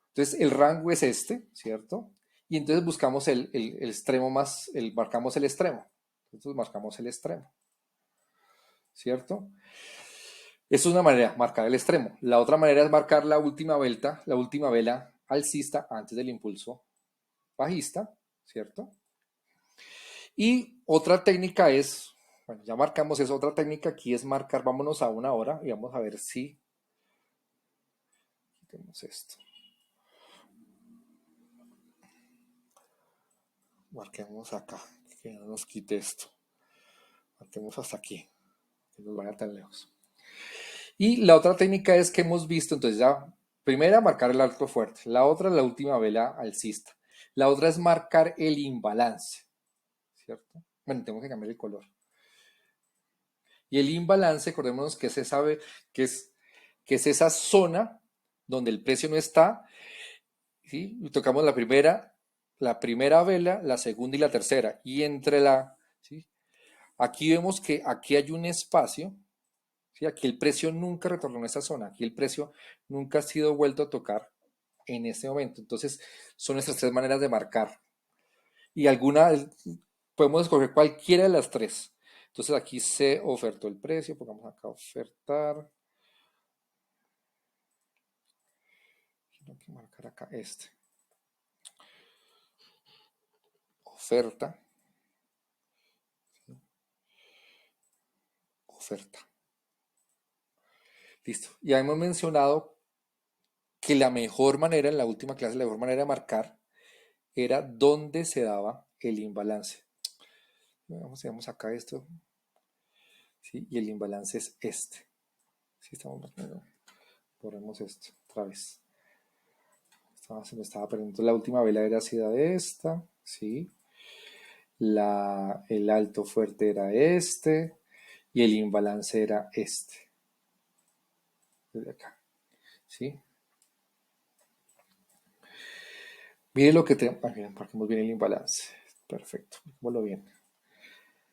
A: Entonces, el rango es este, ¿cierto? y entonces buscamos el extremo más, marcamos el extremo. Entonces marcamos el extremo, ¿cierto? Esa es una manera, marcar el extremo. La otra manera es marcar la última vela alcista antes del impulso bajista, ¿cierto? Y otra técnica es, bueno, ya marcamos eso, otra técnica aquí es marcar, vámonos a una hora y vamos a ver si tenemos esto. Marquemos acá, que no nos quite esto. Marquemos hasta aquí, que nos vaya tan lejos. Y la otra técnica es que hemos visto, entonces ya, primera, marcar el alto fuerte. La otra, la última vela alcista. La otra es marcar el imbalance, ¿cierto? Bueno, tengo que cambiar el color. Y el imbalance, acordémonos que se sabe que es esa zona donde el precio no está, ¿sí? Y tocamos la primera vela, la segunda y la tercera. Y entre ¿sí? Aquí vemos que aquí hay un espacio, ¿sí? Aquí el precio nunca retornó a esta zona, aquí el precio nunca ha sido vuelto a tocar en este momento. Entonces, son nuestras tres maneras de marcar. Y podemos escoger cualquiera de las tres. Entonces, aquí se ofertó el precio, pongamos acá ofertar. Tengo que marcar acá oferta, oferta. Listo. Ya hemos mencionado que la mejor manera, en la última clase, la mejor manera de marcar era dónde se daba el imbalance. Vamos acá esto, ¿sí? Y el imbalance es este. ¿Sí? Estamos marcando. Borremos esto otra vez. Se me estaba perdiendo. La última vela era así de esta, ¿sí? El alto fuerte era este y el imbalance era este. Desde acá, ¿sí? Mire lo que tenemos. Miren, marquemos bien el imbalance. Perfecto, marquémoslo bien.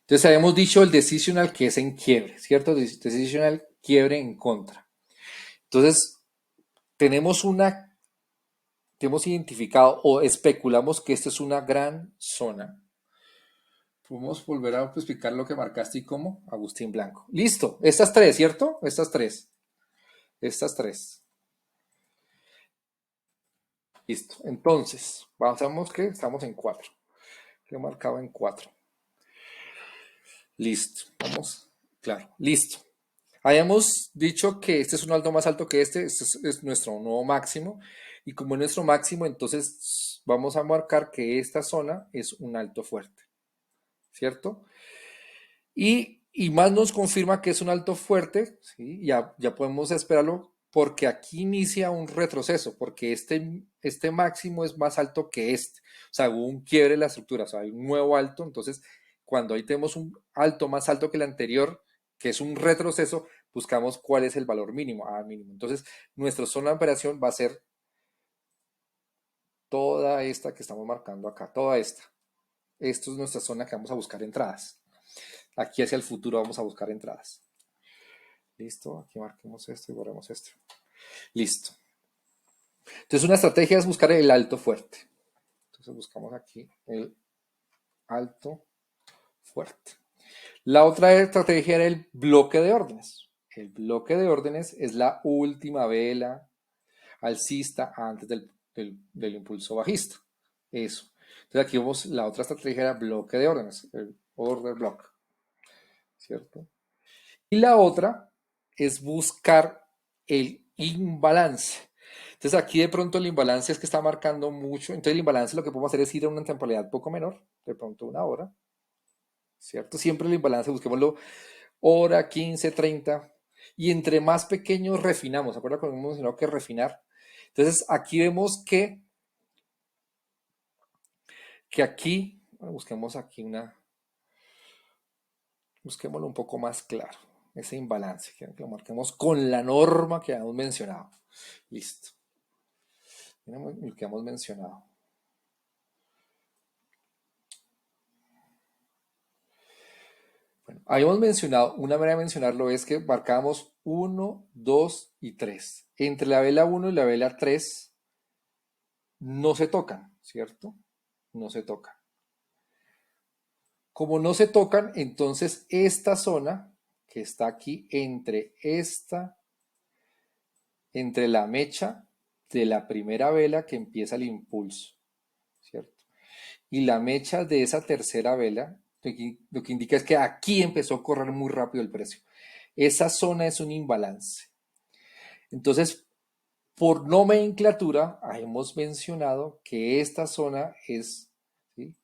A: Entonces habíamos dicho el decisional que es en quiebre, ¿cierto? Decisional quiebre en contra. Entonces, tenemos identificado o especulamos que esta es una gran zona. Podemos volver a explicar lo que marcaste y cómo, Agustín Blanco. Listo, estas tres, ¿cierto? Estas tres. Estas tres. Listo. Entonces, vamos que estamos en 4. Lo he marcado en 4. Listo. Vamos. Claro. Listo. Habíamos dicho que este es un alto más alto que este es nuestro nuevo máximo. Y como es nuestro máximo, entonces vamos a marcar que esta zona es un alto fuerte. ¿Cierto? Y más nos confirma que es un alto fuerte, ¿sí? Ya podemos esperarlo porque aquí inicia un retroceso, porque este máximo es más alto que este. O sea, hubo un quiebre en la estructura, o sea, hay un nuevo alto. Entonces, cuando ahí tenemos un alto más alto que el anterior, que es un retroceso, buscamos cuál es el valor mínimo, mínimo. Entonces, nuestra zona de operación va a ser toda esta que estamos marcando acá, toda esta. Esto es nuestra zona que vamos a buscar entradas. Aquí hacia el futuro vamos a buscar entradas. Listo, aquí marquemos esto y borremos esto. Listo. Entonces una estrategia es buscar el alto fuerte. Entonces buscamos aquí el alto fuerte. La otra estrategia era el bloque de órdenes. El bloque de órdenes es la última vela alcista antes del impulso bajista. Eso. Entonces aquí vemos la otra estrategia era bloque de órdenes, el order block. ¿Cierto? Y la otra es buscar el imbalance. Entonces aquí de pronto el imbalance es que está marcando mucho. Entonces el imbalance lo que podemos hacer es ir a una temporalidad poco menor, de pronto una hora, ¿cierto? Siempre el imbalance busquémoslo hora, 15, 30. Y entre más pequeños refinamos. ¿Se acuerdan cuando hemos mencionado que refinar? Entonces aquí vemos que aquí, bueno, busquémoslo un poco más claro. Ese imbalance, que lo marquemos con la norma que hemos mencionado. Listo. Lo que hemos mencionado. Bueno, habíamos mencionado, una manera de mencionarlo es que marcábamos 1, 2 y 3. Entre la vela 1 y la vela 3 no se tocan, ¿cierto? no se tocan. Como no se tocan, entonces esta zona que está aquí entre la mecha de la primera vela que empieza el impulso, ¿cierto? Y la mecha de esa tercera vela, lo que indica es que aquí empezó a correr muy rápido el precio. Esa zona es un imbalance. Entonces, por nomenclatura, hemos mencionado que esta zona es, ¿sí?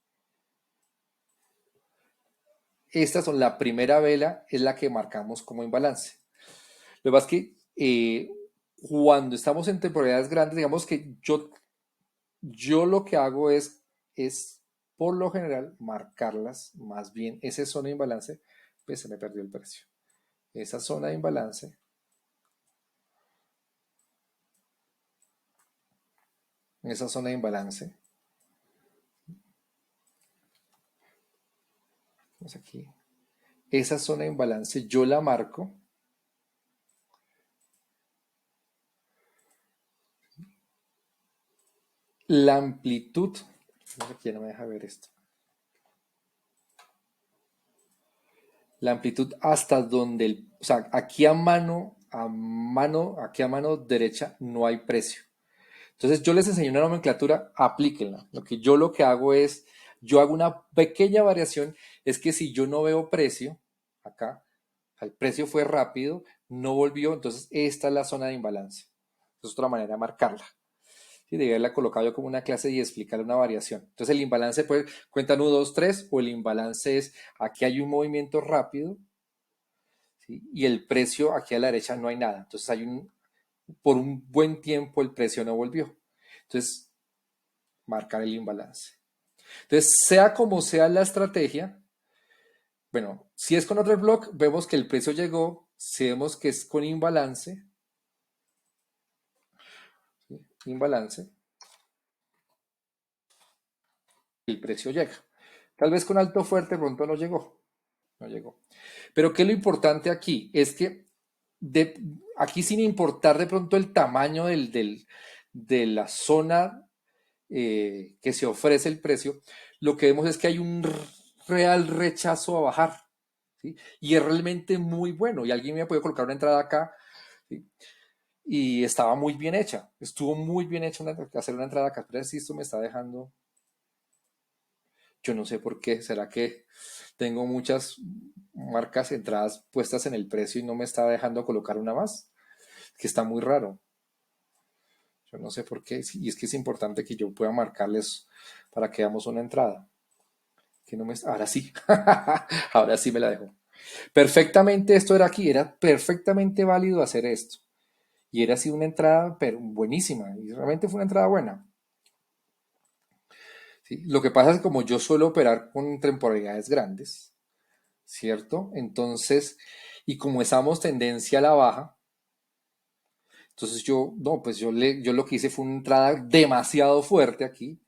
A: Esta son la primera vela, es la que marcamos como imbalance. Lo que pasa es que cuando estamos en temporalidades grandes, digamos que yo lo que hago es, por lo general, marcarlas, más bien esa zona de imbalance, pues se me perdió el precio. Esa zona de imbalance, esa zona de imbalance, vamos aquí, esa zona de imbalance yo la marco. La amplitud, aquí no me deja ver esto. La amplitud hasta donde, o sea, aquí aquí a mano derecha no hay precio. Entonces yo les enseño una nomenclatura, aplíquenla. Lo que hago es, yo hago una pequeña variación, es que si yo no veo precio, acá, el precio fue rápido, no volvió, entonces esta es la zona de imbalance. Esa es otra manera de marcarla. Sí, de haberla colocado yo como una clase y explicarle una variación. Entonces el imbalance puede, cuentan 1, 2, 3, o el imbalance es, aquí hay un movimiento rápido, ¿sí? Y el precio aquí a la derecha no hay nada. Entonces por un buen tiempo el precio no volvió. Entonces, marcar el imbalance. Entonces, sea como sea la estrategia, bueno, si es con otro block, vemos que el precio llegó, si vemos que es con imbalance, ¿sí? Imbalance, el precio llega. Tal vez con alto fuerte pronto no llegó, no llegó. Pero ¿qué es lo importante aquí? Es que aquí sin importar de pronto el tamaño de la zona que se ofrece el precio, lo que vemos es que hay un real rechazo a bajar, ¿sí? Y es realmente muy bueno. Y alguien me ha podido colocar una entrada acá, ¿sí? Y estaba muy bien hecha. Estuvo muy bien hecha hacer una entrada acá. Pero si esto me está dejando, yo no sé por qué. ¿Será que tengo muchas marcas entradas puestas en el precio y no me está dejando colocar una más? Que está muy raro. Yo no sé por qué. Y es que es importante que yo pueda marcarles para que hagamos una entrada. Que no me... Ahora sí. Ahora sí me la dejo. Perfectamente esto era aquí. Era perfectamente válido hacer esto. Y era así una entrada pero buenísima. Y realmente fue una entrada buena. ¿Sí? Lo que pasa es que como yo suelo operar con temporalidades grandes, ¿cierto? Entonces, y como estamos tendencia a la baja, entonces yo, no, pues yo lo que hice fue una entrada demasiado fuerte aquí.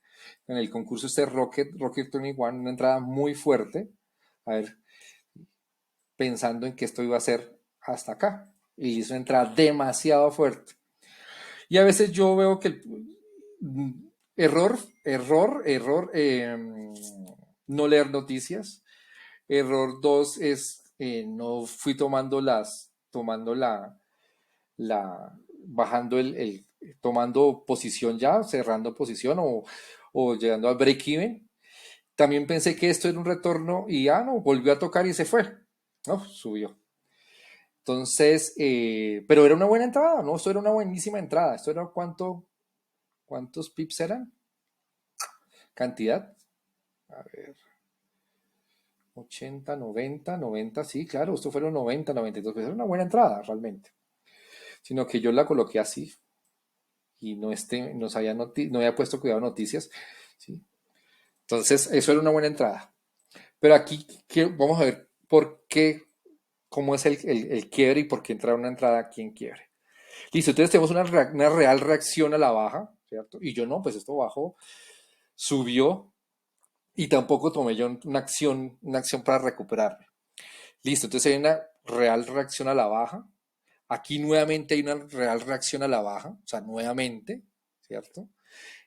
A: En el concurso este Rocket 21, una entrada muy fuerte. A ver, pensando en que esto iba a ser hasta acá. Y hizo una entrada demasiado fuerte. Y a veces yo veo que error, no leer noticias. Error dos es no fui bajando tomando posición ya, cerrando posición o llegando al break-even. También pensé que esto era un retorno y no, volvió a tocar y se fue. No, subió. Entonces, pero era una buena entrada, ¿no? Esto era una buenísima entrada. ¿Esto era cuántos pips eran? ¿Cantidad? A ver, 80, 90, sí, claro, esto fueron 90, 92, pues era una buena entrada realmente. Sino que yo la coloqué así y no había puesto cuidado noticias, ¿sí? Entonces, eso era una buena entrada. Pero aquí vamos a ver por qué, cómo es el quiebre y por qué entrar una entrada aquí en quiebre. Listo, entonces tenemos una real reacción a la baja, ¿cierto? Y yo no, pues esto bajó, subió y tampoco tomé yo una acción para recuperarme. Listo, entonces hay una real reacción a la baja. Aquí nuevamente hay una real reacción a la baja, o sea, nuevamente, ¿cierto?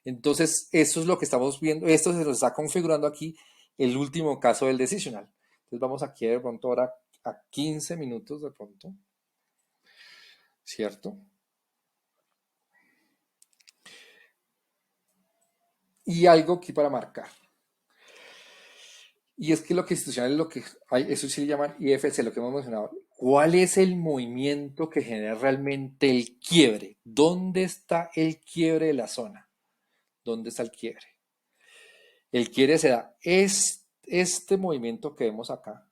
A: Entonces, eso es lo que estamos viendo. Esto se nos está configurando aquí el último caso del decisional. Entonces, vamos aquí de pronto ahora a 15 minutos de pronto, ¿cierto? Y algo aquí para marcar. Y es que lo que institucional es lo que hay, eso sí le llaman IFC, lo que hemos mencionado. ¿Cuál es el movimiento que genera realmente el quiebre? ¿Dónde está el quiebre de la zona? ¿Dónde está el quiebre? El quiebre se da este movimiento que vemos acá,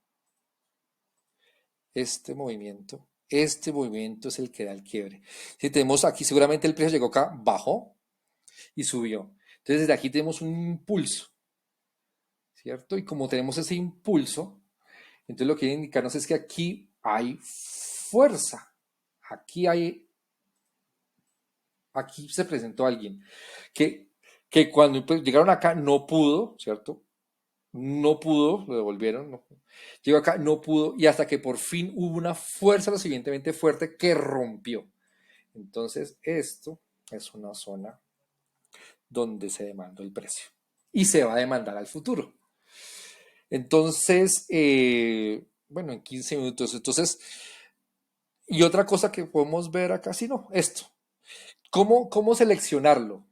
A: este movimiento es el que da el quiebre. Si tenemos aquí, seguramente el precio llegó acá, bajó y subió. Entonces desde aquí tenemos un impulso, ¿cierto? Y como tenemos ese impulso, entonces lo que quiere indicarnos es que aquí hay fuerza. Aquí hay, aquí se presentó alguien que, que cuando pues, llegaron acá no pudo, ¿cierto? No pudo, lo devolvieron, no. Llegó acá, no pudo, y hasta que por fin hubo una fuerza lo siguientemente fuerte que rompió. Entonces, esto es una zona donde se demandó el precio y se va a demandar al futuro. Entonces, bueno, en 15 minutos. Entonces, y otra cosa que podemos ver acá, sí, no, esto. ¿Cómo seleccionarlo?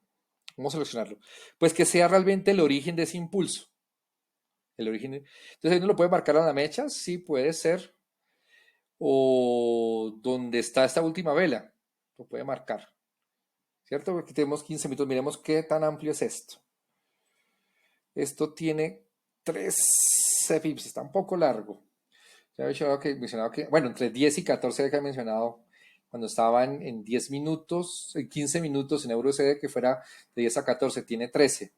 A: ¿Cómo seleccionarlo? Pues que sea realmente el origen de ese impulso. El origen. Entonces, ¿uno lo puede marcar a la mecha? Sí, puede ser. O donde está esta última vela. Lo puede marcar. ¿Cierto? Porque tenemos 15 minutos. Miremos qué tan amplio es esto. Esto tiene 13 pips. Está un poco largo. Ya había mencionado que, bueno, entre 10 y 14 que he mencionado cuando estaban en 10 minutos, en 15 minutos en EuroCD, que fuera de 10 a 14, tiene 13.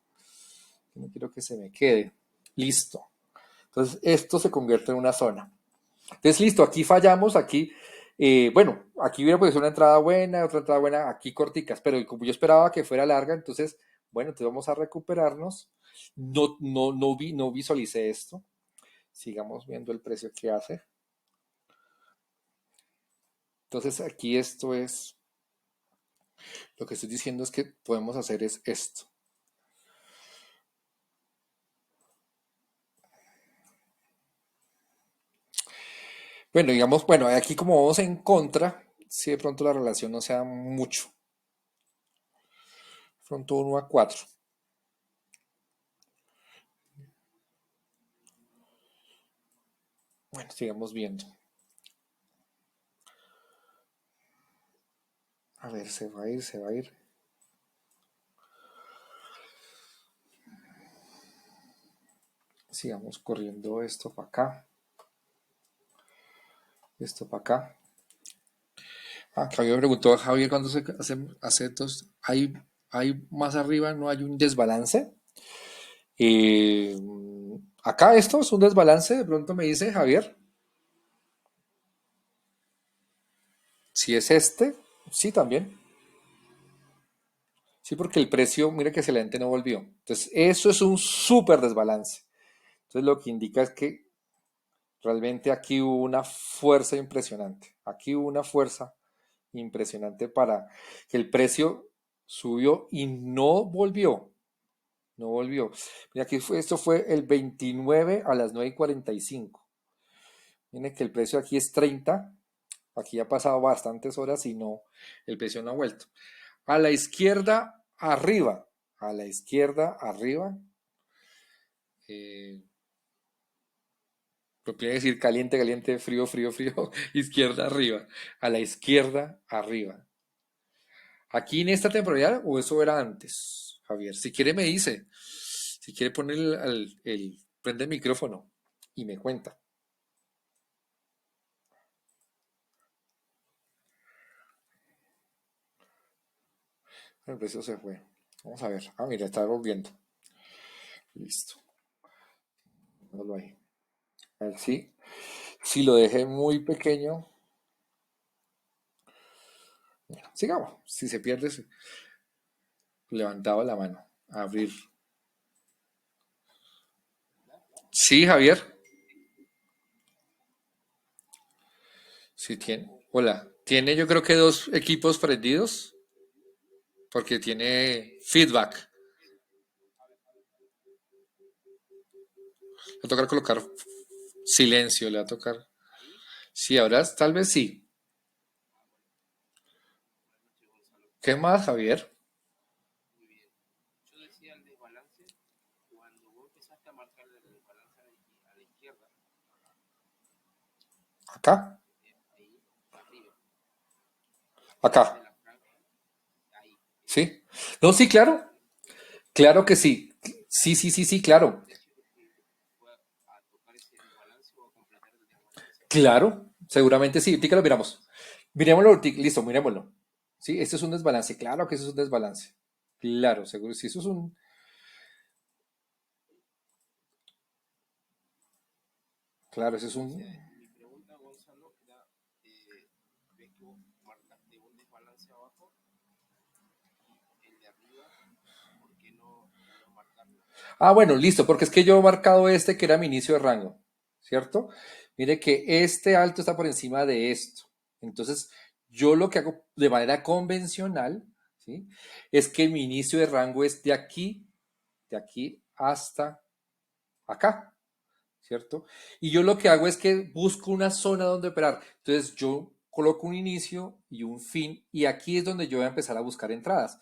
A: No quiero que se me quede. Listo. Entonces, esto se convierte en una zona. Entonces, listo, aquí fallamos, aquí, bueno, aquí hubiera podido ser una entrada buena, otra entrada buena, aquí corticas, pero como yo esperaba que fuera larga, entonces, bueno, entonces vamos a recuperarnos. No visualicé esto. Sigamos viendo el precio que hace. Entonces, aquí esto es, lo que estoy diciendo es que podemos hacer es esto. Bueno, digamos, bueno, aquí como vamos en contra, si de pronto la relación no sea mucho. Pronto 1 a 4. Bueno, sigamos viendo. A ver, se va a ir, se va a ir. Sigamos corriendo esto para acá. Esto para acá. Ah, Javier me preguntó, Javier, ¿cuándo se hace dos? ¿Hay más arriba, no hay un desbalance? Eh, acá esto es un desbalance, de pronto me dice Javier. Si es este, sí también. Sí, porque el precio, mira que excelente no volvió. Entonces, eso es un súper desbalance. Entonces, lo que indica es que realmente aquí hubo una fuerza impresionante. Aquí hubo una fuerza impresionante para que el precio subió y no volvió. No volvió. Mira, aquí esto fue el 29 a las 9:45. Miren que el precio aquí es 30. Aquí ha pasado bastantes horas y no, el precio no ha vuelto. A la izquierda, arriba. A la izquierda, arriba. Eh, lo quiere decir caliente, caliente, frío, frío, frío. Izquierda, arriba. A la izquierda, arriba. Aquí en esta temporada, o eso era antes, Javier. Si quiere, me dice. Si quiere poner prende el micrófono y me cuenta. El precio se fue. Vamos a ver. Ah, mira, está volviendo. Listo. Déjalo ahí. A ver si lo dejé muy pequeño. Bueno, sigamos. Si se pierde, levantaba la mano. Abrir. Sí, Javier. Sí, tiene. Hola. Tiene yo creo que dos equipos prendidos porque tiene feedback. va a tocar colocar silencio, le va a tocar. Sí, ahora tal vez sí. ¿Qué más, Javier? Acá, acá. ¿Sí? No, sí, claro. Claro que sí. Sí, sí, sí, sí, claro. Claro, seguramente sí. Ahorita lo miramos. Miremoslo, listo, miremoslo. Sí, esto es un desbalance. Claro que eso es un desbalance. Claro, seguro. Sí, eso es un. Claro, eso es un. Ah, bueno, listo, porque es que yo he marcado este que era mi inicio de rango, ¿cierto? Mire que este alto está por encima de esto. Entonces, yo lo que hago de manera convencional, ¿sí? Es que mi inicio de rango es de aquí hasta acá, ¿cierto? Y yo lo que hago es que busco una zona donde operar. Entonces, yo coloco un inicio y un fin, y aquí es donde yo voy a empezar a buscar entradas.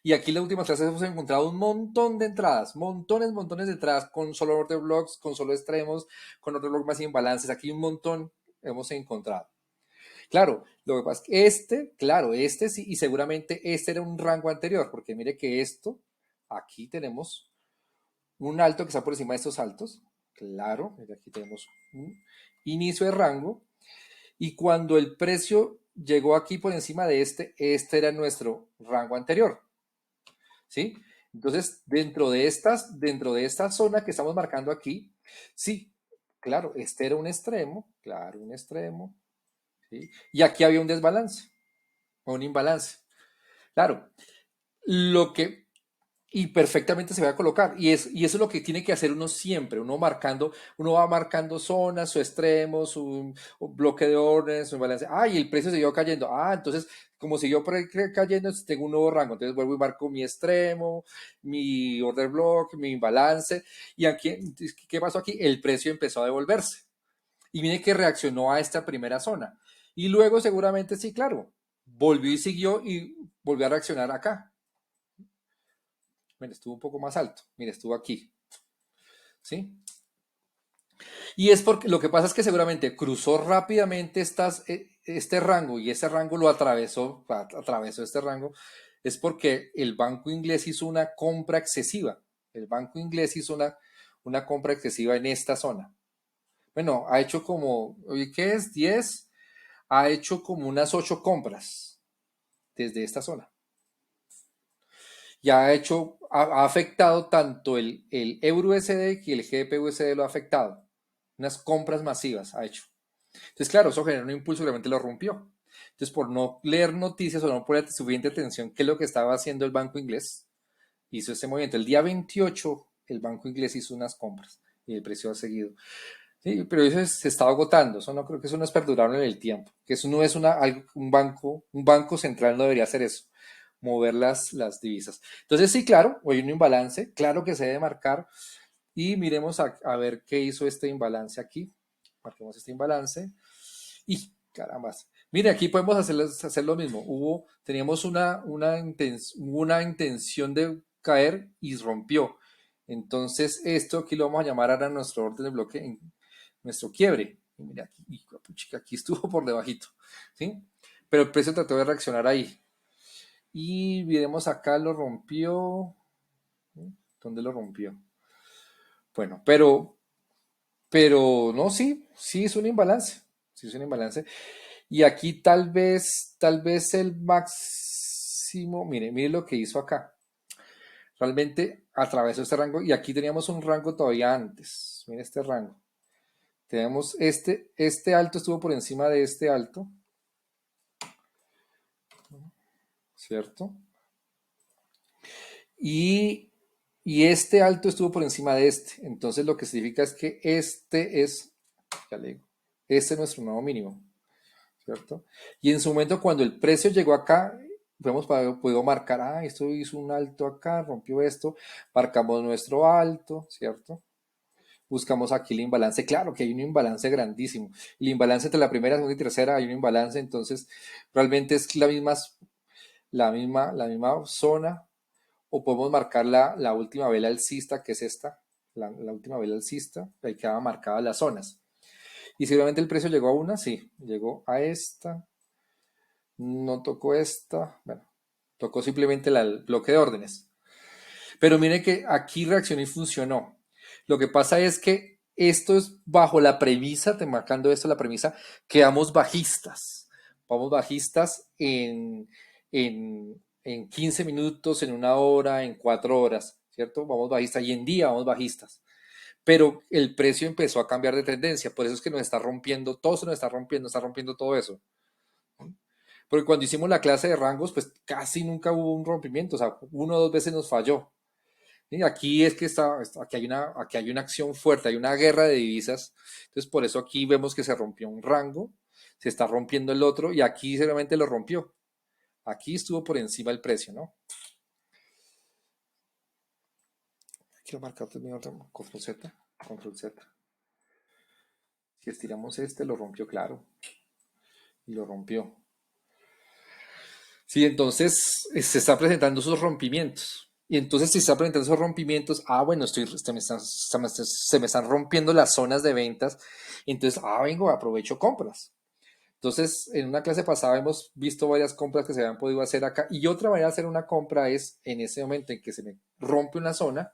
A: Y aquí en la última clase hemos encontrado un montón de entradas, montones, montones de entradas con solo order blocks, con solo extremos, con order block más imbalances. Aquí un montón hemos encontrado. Claro, lo que pasa es que claro, este sí, y seguramente este era un rango anterior, porque mire que esto, aquí tenemos un alto que está por encima de estos altos. Claro, mire, aquí tenemos un inicio de rango. Y cuando el precio llegó aquí por encima de este era nuestro rango anterior. ¿Sí? Entonces, dentro de esta zona que estamos marcando aquí, sí, claro, este era un extremo, claro, un extremo, ¿sí? Y aquí había un desbalance, un imbalance. Claro, lo que y perfectamente se va a colocar. Y eso es lo que tiene que hacer uno siempre, uno va marcando zonas, su extremo, su bloque de órdenes, su balance. Ah, y el precio siguió cayendo. Ah, entonces, como siguió cayendo, tengo un nuevo rango. Entonces vuelvo y marco mi extremo, mi order block, mi balance. Y aquí, ¿qué pasó aquí? El precio empezó a devolverse. Y mire que reaccionó a esta primera zona. Y luego seguramente sí, claro, volvió y siguió y volvió a reaccionar acá. Mire, estuvo un poco más alto. Mire, estuvo aquí. ¿Sí? Y es porque lo que pasa es que seguramente cruzó rápidamente este rango y ese rango lo atravesó este rango, es porque el banco inglés hizo una compra excesiva. El banco inglés hizo una compra excesiva en esta zona. Bueno, ha hecho como, oye, ¿qué es? 10. Ha hecho como unas 8 compras desde esta zona. Ya ha afectado tanto el Euro USD que el GBP USD lo ha afectado. Unas compras masivas ha hecho. Entonces, claro, eso generó un impulso que realmente lo rompió. Entonces, por no leer noticias o no poner suficiente atención, ¿qué es lo que estaba haciendo el banco inglés? Hizo este movimiento. El día 28, el banco inglés hizo unas compras y el precio ha seguido. Sí, pero eso se está agotando. Eso no creo que eso no es perdurable en el tiempo. Que eso no es un banco central no debería hacer eso, mover las divisas. Entonces, sí, claro, hoy hay un imbalance, claro que se debe marcar. Y miremos a ver qué hizo este imbalance aquí. Marquemos este imbalance. Y carambas. Mire, aquí podemos hacer lo mismo. Teníamos una intención de caer y rompió. Entonces, esto aquí lo vamos a llamar ahora nuestro orden de bloque, nuestro quiebre. Y mira, aquí estuvo por debajito. ¿Sí? Pero el precio trató de reaccionar ahí. Y miremos acá, lo rompió. ¿Dónde lo rompió? Bueno, pero no, sí, sí es un imbalance. Sí es un imbalance. Y aquí tal vez el máximo, mire lo que hizo acá. Realmente atravesó este rango y aquí teníamos un rango todavía antes. Mire este rango. Tenemos este alto estuvo por encima de este alto, ¿cierto? Y, y este alto estuvo por encima de este. Entonces lo que significa es que ya le digo, este es nuestro nuevo mínimo. ¿Cierto? Y en su momento, cuando el precio llegó acá, hemos podido marcar, esto hizo un alto acá, rompió esto, marcamos nuestro alto, ¿cierto? Buscamos aquí el imbalance. Claro que hay un imbalance grandísimo. El imbalance entre la primera, segunda y tercera hay un imbalance, entonces realmente es la misma zona, o podemos marcar la última vela alcista, que es esta, la última vela alcista, ahí quedaban marcadas las zonas. Y seguramente el precio llegó a una, sí, llegó a esta, no tocó esta, bueno, tocó simplemente el bloque de órdenes. Pero mire que aquí reaccionó y funcionó. Lo que pasa es que esto es bajo la premisa, te marcando esto la premisa, que vamos bajistas. Vamos bajistas en 15 minutos, en una hora, en 4 horas, ¿cierto? Vamos bajistas y en día vamos bajistas. Pero el precio empezó a cambiar de tendencia, por eso es que nos está rompiendo, todo se nos está rompiendo todo eso. Porque cuando hicimos la clase de rangos, pues casi nunca hubo un rompimiento, o sea, una o dos veces nos falló. Y aquí es que aquí hay una acción fuerte, hay una guerra de divisas. Entonces, por eso aquí vemos que se rompió un rango, se está rompiendo el otro y aquí seguramente lo rompió. Aquí estuvo por encima el precio, ¿no? Quiero marcar también otro, control Z, control Z. Si estiramos este, lo rompió, claro, y lo rompió. Sí, entonces se están presentando esos rompimientos. Y entonces si se están presentando esos rompimientos, bueno, se me están rompiendo las zonas de ventas. Entonces, vengo, aprovecho compras. Entonces, en una clase pasada hemos visto varias compras que se habían podido hacer acá. Y otra manera de hacer una compra es en ese momento en que se me rompe una zona,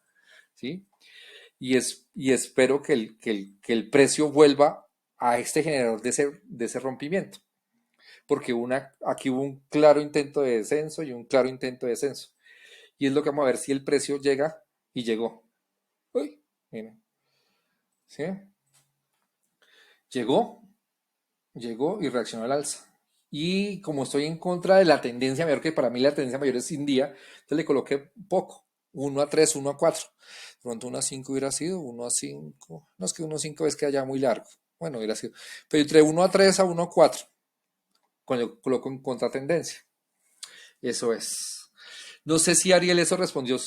A: ¿sí? Y espero que el precio vuelva a este generador de ese rompimiento, porque aquí hubo un claro intento de descenso y un claro intento de descenso. Y es lo que vamos a ver si el precio llega y llegó. Uy, mira, ¿sí? Llegó, llegó y reaccionó al alza. Y como estoy en contra de la tendencia mayor, que para mí la tendencia mayor es sin día, entonces le coloqué poco, 1 a 3, 1 a 4. De pronto 1 a 5 hubiera sido, 1 a 5. No es que 1 a 5 es que haya muy largo. Bueno, hubiera sido. Pero entre 1 a 3 a 1 a 4, cuando coloco en contratendencia. Eso es. No sé si Ariel eso respondió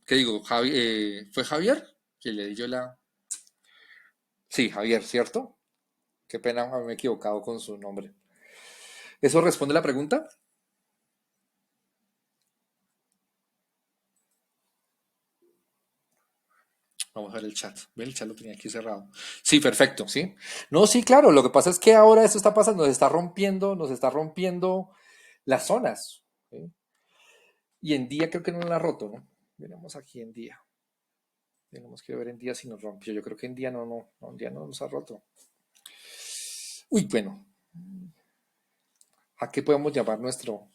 A: ¿qué digo? ¿Fue Javier? Que le di yo la... Sí, Javier, ¿cierto? Qué pena haberme equivocado con su nombre. ¿Eso responde la pregunta? Vamos a ver el chat. Ve, el chat lo tenía aquí cerrado. Sí, perfecto, sí. No, sí, claro. Lo que pasa es que ahora eso está pasando, nos está rompiendo las zonas. ¿Sí? Y en día creo que no la ha roto, ¿no? Miremos aquí en día. Tenemos que ver en día si nos rompió. Yo creo que en día no, en día no nos ha roto. Uy, bueno, ¿a qué podemos llamar nuestro?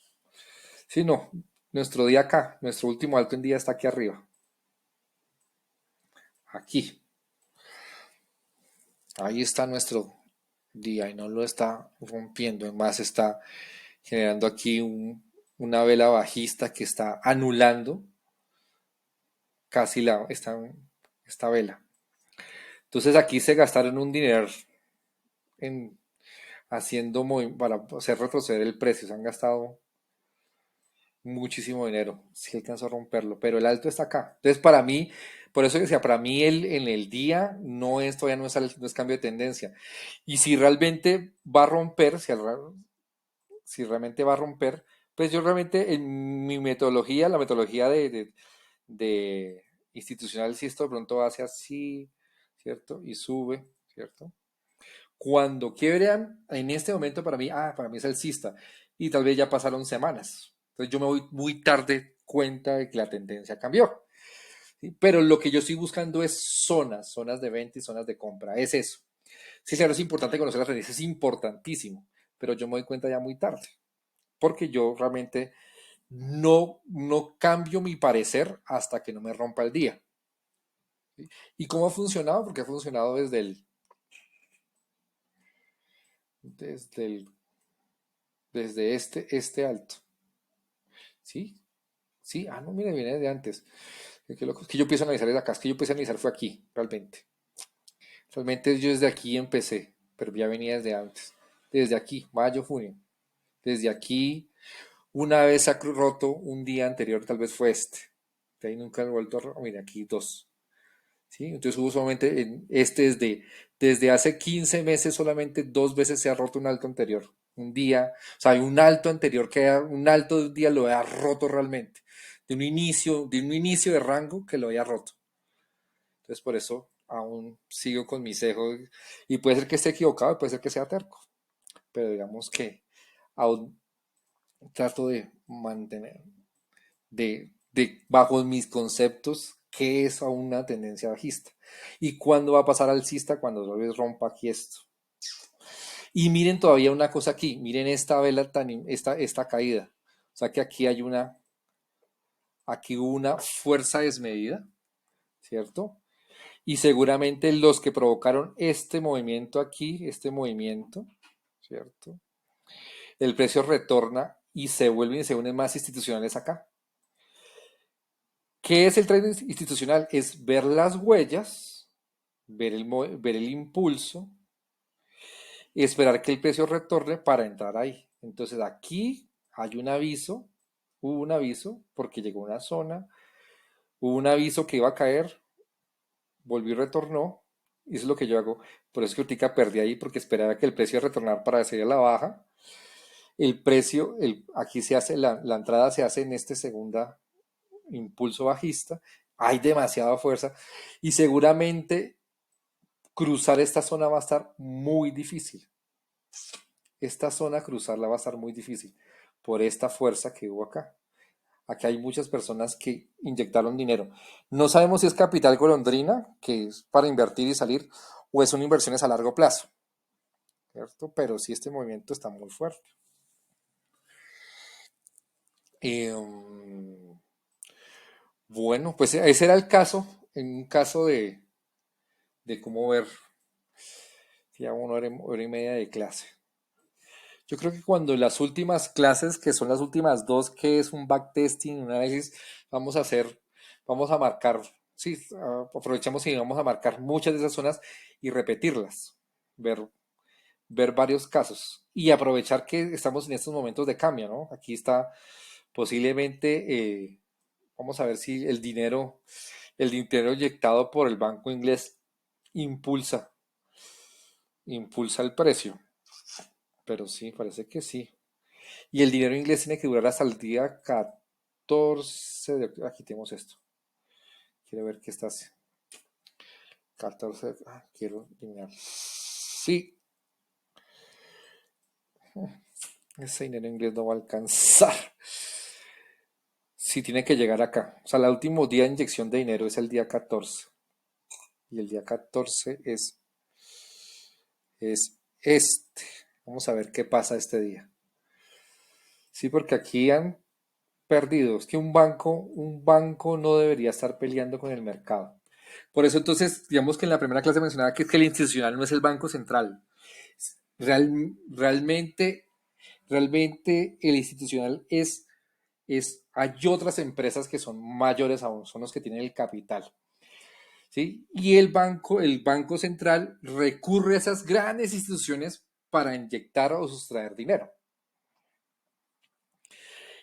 A: Sí, no, nuestro día acá, nuestro último alto en día está aquí arriba. Aquí. Ahí está nuestro día y no lo está rompiendo. Además está generando aquí una vela bajista que está anulando casi esta vela. Entonces aquí se gastaron un dinero en para hacer retroceder el precio. Se han gastado muchísimo dinero. Si alcanzó a romperlo, pero el alto está acá. Entonces, para mí, por eso decía, para mí en el día todavía no es cambio de tendencia. Y si realmente va a romper, si realmente va a romper, pues yo realmente en mi metodología, la metodología de institucional, si esto de pronto hace así, ¿cierto? Y sube, ¿cierto? Cuando quiebran, en este momento para mí es alcista y tal vez ya pasaron semanas. Entonces yo me voy muy tarde cuenta de que la tendencia cambió. ¿Sí? Pero lo que yo estoy buscando es zonas de venta y zonas de compra. Es eso. Sí, claro, es importante conocer las tendencias, es importantísimo, pero yo me doy cuenta ya muy tarde, porque yo realmente no cambio mi parecer hasta que no me rompa el día. ¿Sí? ¿Y cómo ha funcionado? Porque ha funcionado desde el, desde este alto. ¿Sí? Sí, no, mire, viene de antes. Qué loco. Es que yo empiezo a analizar desde acá, es que yo empecé a analizar fue aquí, realmente. Realmente yo desde aquí empecé, pero ya venía desde antes. Desde aquí, mayo, junio. Desde aquí, una vez se ha roto un día anterior, tal vez fue este. De ahí nunca he vuelto a... Mire, aquí dos. ¿sí? Entonces usualmente desde hace 15 meses solamente 2 veces se ha roto un alto anterior. Un día, o sea, hay un alto anterior un alto de un día lo haya roto realmente. De un inicio de rango que lo haya roto. Entonces por eso aún sigo con mi cejo y puede ser que esté equivocado y puede ser que sea terco, pero digamos que aún trato de mantener, bajo mis conceptos, qué es aún una tendencia bajista y cuándo va a pasar alcista cuando otra vez rompa aquí esto. Y miren todavía una cosa aquí, miren esta vela esta caída. O sea que aquí hubo una fuerza desmedida, ¿cierto? Y seguramente los que provocaron este movimiento aquí, este movimiento, ¿cierto? El precio retorna y se unen más institucionales acá. ¿Qué es el trading institucional? Es ver las huellas, ver el impulso y esperar que el precio retorne para entrar ahí. Entonces aquí hay un aviso, hubo un aviso porque llegó a una zona, hubo un aviso que iba a caer, volvió y retornó. Y eso es lo que yo hago. Por eso es que ahorita perdí ahí porque esperaba que el precio retornara para seguir a la baja. El precio, aquí se hace, la entrada se hace en este segunda impulso bajista. Hay demasiada fuerza y seguramente cruzar esta zona va a estar muy difícil. Esta zona cruzarla va a estar muy difícil por esta fuerza que hubo acá. Aquí hay muchas personas que inyectaron dinero. No sabemos si es capital golondrina, que es para invertir y salir, o es una inversiones a largo plazo, ¿cierto? Pero sí este movimiento está muy fuerte. Bueno, pues ese era el caso, en un caso de cómo ver ya una hora y media de clase. Yo creo que cuando las últimas clases, que son las últimas dos, que es un backtesting, un análisis, vamos a marcar, sí, aprovechamos y vamos a marcar muchas de esas zonas y repetirlas, ver, ver varios casos y aprovechar que estamos en estos momentos de cambio, ¿no? Aquí está posiblemente, vamos a ver si el dinero inyectado por el banco inglés impulsa, impulsa el precio, pero sí, parece que sí. Y el dinero inglés tiene que durar hasta el día 14 de octubre. Aquí tenemos esto. Quiero ver qué está haciendo. 14. Quiero eliminar. Sí, ese dinero inglés no va a alcanzar. Sí, tiene que llegar acá. O sea, el último día de inyección de dinero es el día 14. Y el día 14 es este. Vamos a ver qué pasa este día. Sí, porque aquí han perdido. Es que un banco no debería estar peleando con el mercado. Por eso entonces, digamos que en la primera clase mencionaba que es que el institucional no es el Banco Central. Realmente, realmente el institucional hay otras empresas que son mayores aún, son los que tienen el capital. ¿Sí? Y el banco central recurre a esas grandes instituciones para inyectar o sustraer dinero.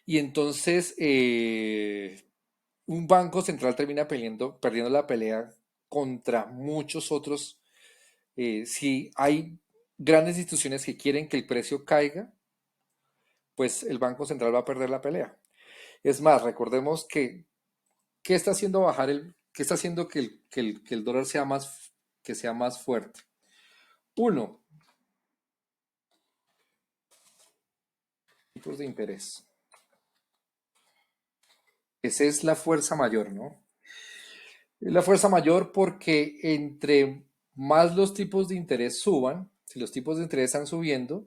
A: Y entonces un banco central termina perdiendo la pelea contra muchos otros. Si hay grandes instituciones que quieren que el precio caiga, pues el Banco Central va a perder la pelea. Es más, recordemos ¿qué está haciendo qué está haciendo que el dólar sea más fuerte? Uno, tipos de interés. Esa es la fuerza mayor, ¿no? Es la fuerza mayor porque entre más los tipos de interés suban, si los tipos de interés están subiendo,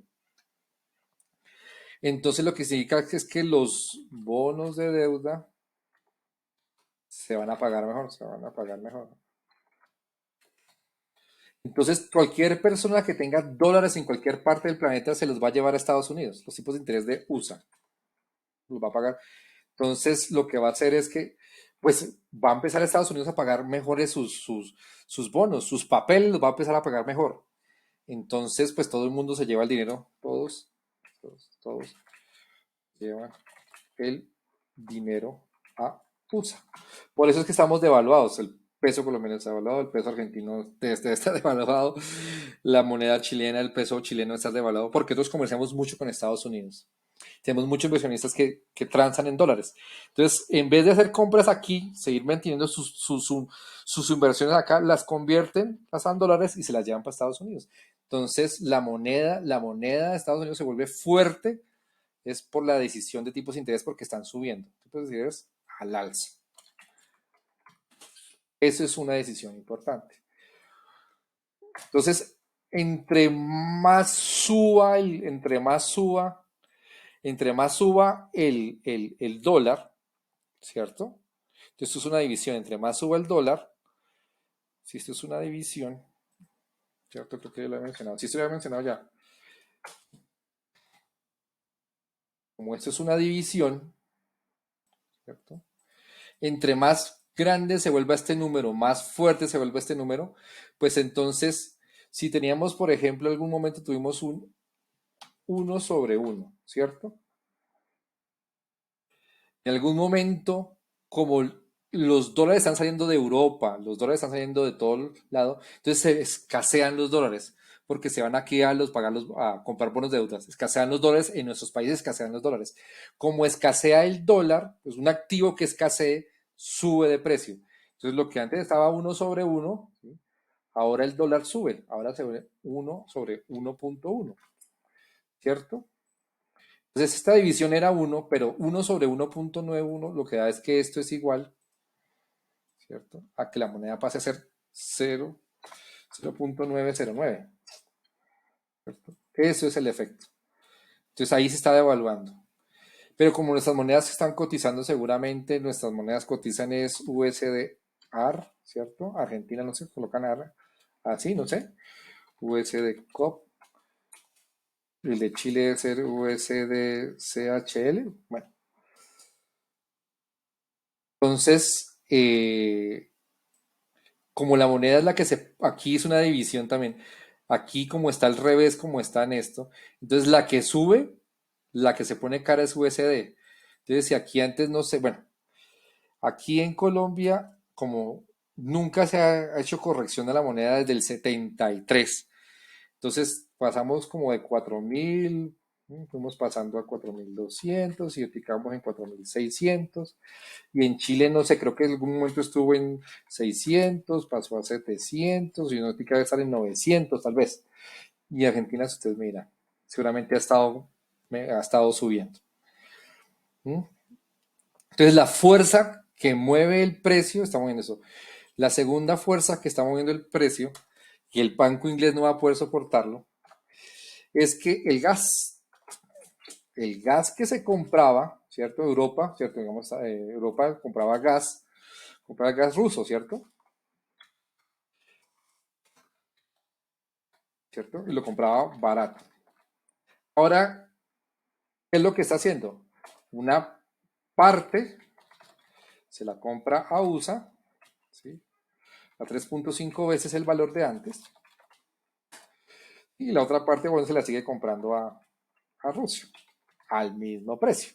A: entonces lo que significa es que los bonos de deuda se van a pagar mejor, se van a pagar mejor. Entonces, cualquier persona que tenga dólares en cualquier parte del planeta se los va a llevar a Estados Unidos, los tipos de interés de USA, los va a pagar. Entonces, lo que va a hacer es que, pues, va a empezar Estados Unidos a pagar mejores sus bonos, sus papeles los va a empezar a pagar mejor. Entonces, pues, todo el mundo se lleva el dinero, todos llevan el dinero a USA. Por eso es que estamos devaluados. El peso colombiano está devaluado, el peso argentino debe estar devaluado, la moneda chilena, el peso chileno está devaluado, porque nosotros comerciamos mucho con Estados Unidos. Tenemos muchos inversionistas que transan en dólares. Entonces, en vez de hacer compras aquí, seguir manteniendo sus inversiones acá, las convierten, pasan dólares y se las llevan para Estados Unidos. Entonces, la moneda de Estados Unidos se vuelve fuerte, es por la decisión de tipos de interés porque están subiendo. Tipos de interés al alza. Eso es una decisión importante. Entonces, entre más suba el dólar, ¿cierto? Entonces, esto es una división. Entre más suba el dólar, si esto es una división, ¿cierto? Creo que ya lo he mencionado. Si esto lo he mencionado ya. Como esto es una división, ¿cierto? Entre más grande se vuelva este número, más fuerte se vuelva este número, pues entonces, si teníamos, por ejemplo, algún momento tuvimos un 1/1, ¿cierto? En algún momento, como los dólares están saliendo de Europa, los dólares están saliendo de todo lado, entonces se escasean los dólares, porque se van aquí a comprar bonos de deudas. Escasean los dólares, en nuestros países escasean los dólares. Como escasea el dólar, pues un activo que escasee sube de precio. Entonces lo que antes estaba 1/1, ¿sí? Ahora el dólar sube, ahora se ve 1/1.1, ¿cierto? Entonces esta división era 1, pero 1/1.91 lo que da es que esto es igual, ¿cierto? A que la moneda pase a ser 0.909, ¿cierto? Eso es el efecto. Entonces ahí se está devaluando. Pero como nuestras monedas están cotizando seguramente, nuestras monedas cotizan es USD-AR, ¿cierto? Argentina no se colocan AR, así, no sé. USD-COP. El de Chile debe ser USD-CHL. Bueno, entonces, como la moneda es la que aquí es una división también, aquí como está al revés, como está en esto, entonces la que sube, la que se pone cara es USD. Entonces, si aquí antes no sé, bueno, aquí en Colombia, como nunca se ha hecho corrección de la moneda desde el 73, entonces pasamos como de 4.000, fuimos pasando a 4.200 y ahorita vamos en 4.600. Y en Chile, no sé, creo que en algún momento estuvo en 600, pasó a 700 y ahorita debe estar en 900 tal vez. Y Argentina, si ustedes miran, seguramente ha estado subiendo. ¿Mm? Entonces, la fuerza que mueve el precio, estamos viendo eso. La segunda fuerza que está moviendo el precio, y el banco inglés no va a poder soportarlo, es que el gas que se compraba, ¿cierto? Europa, ¿cierto? Digamos, Europa compraba gas ruso, ¿cierto? ¿Cierto? Y lo compraba barato. Ahora, ¿qué es lo que está haciendo? Una parte se la compra a USA, ¿sí? A 3.5 veces el valor de antes, y la otra parte, bueno, se la sigue comprando a Rusia al mismo precio.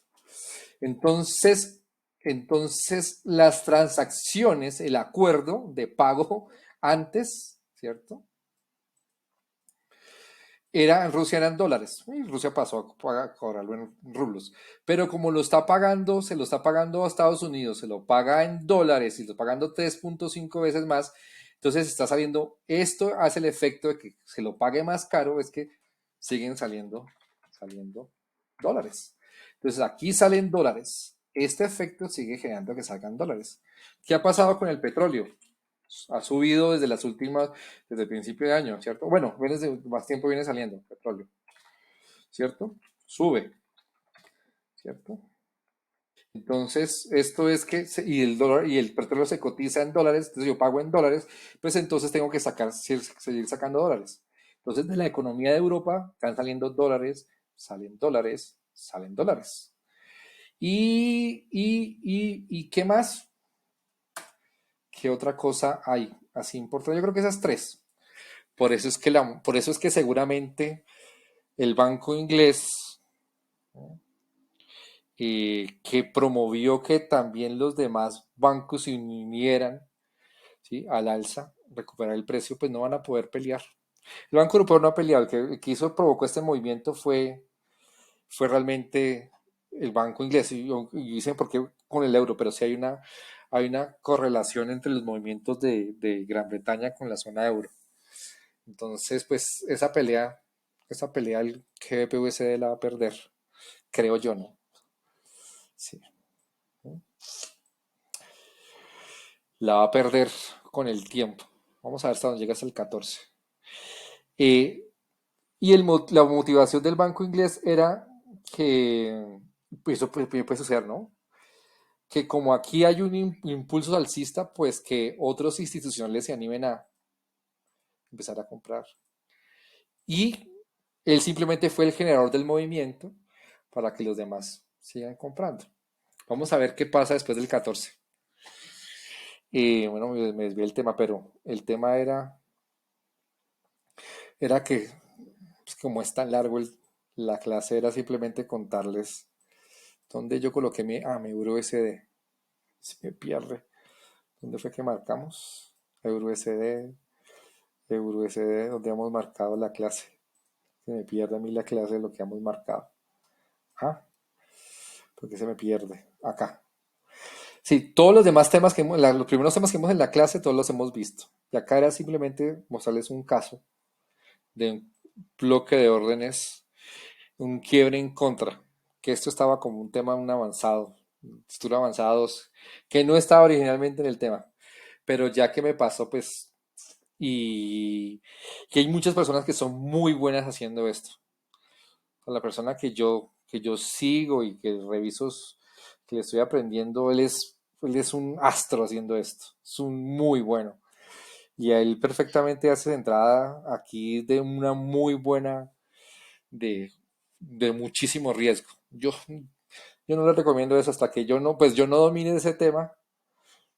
A: Entonces, las transacciones, el acuerdo de pago antes, ¿cierto? En Rusia eran dólares. Y Rusia pasó a cobrarlo en rublos. Pero como lo está pagando, se lo está pagando a Estados Unidos, se lo paga en dólares y lo está pagando 3.5 veces más, entonces está saliendo, esto hace el efecto de que se lo pague más caro, es que siguen saliendo dólares. Entonces aquí salen dólares. Este efecto sigue generando que salgan dólares. ¿Qué ha pasado con el petróleo? Ha subido desde el principio de año, ¿cierto? Bueno, desde más tiempo viene saliendo petróleo, ¿cierto? Sube, ¿cierto? Entonces, esto es que, y el dólar y el petróleo se cotiza en dólares, entonces yo pago en dólares, pues entonces tengo que seguir sacando dólares. Entonces, de la economía de Europa están saliendo dólares, salen dólares, salen dólares. ¿Y qué más? ¿Qué otra cosa hay así importante? Yo creo que esas tres. Por eso es que seguramente el banco inglés, que promovió que también los demás bancos se unieran, ¿sí? Al alza, recuperar el precio, pues no van a poder pelear. El Banco Europeo no ha peleado, el que hizo, provocó este movimiento fue realmente el banco inglés. Y dicen por qué con el euro, pero sí hay una correlación entre los movimientos de Gran Bretaña con la zona euro. Entonces, pues esa pelea el GBP-USD la va a perder, creo yo, ¿no? Sí, la va a perder con el tiempo. Vamos a ver hasta dónde llega hasta el 14. Eh, la motivación del banco inglés era que, pues eso puede suceder, ¿no? Que como aquí hay un impulso alcista, pues que otras instituciones se animen a empezar a comprar. Y él simplemente fue el generador del movimiento para que los demás sigan comprando. Vamos a ver qué pasa después del 14. Bueno, me desvié el tema, pero el tema era que, pues, como es tan largo, la clase era simplemente contarles dónde yo coloqué mi euro USD. Se me pierde. ¿Dónde fue que marcamos? Euro USD, Euro USD, donde hemos marcado la clase. Se me pierde a mí la clase de lo que hemos marcado. Ah, ¿por qué se me pierde? Acá. Sí, todos los demás temas los primeros temas que hemos en la clase, todos los hemos visto. Y acá era simplemente mostrarles un caso de un bloque de órdenes, un quiebre en contra, que esto estaba como un tema un avanzado, textura avanzados, que no estaba originalmente en el tema, pero ya que me pasó, pues, y que hay muchas personas que son muy buenas haciendo esto. La persona que yo sigo y que reviso, que le estoy aprendiendo, él es un astro haciendo esto, es un muy bueno. Y a él perfectamente hace de entrada aquí de una muy buena, de muchísimo riesgo. Yo no le recomiendo eso hasta que yo no domine ese tema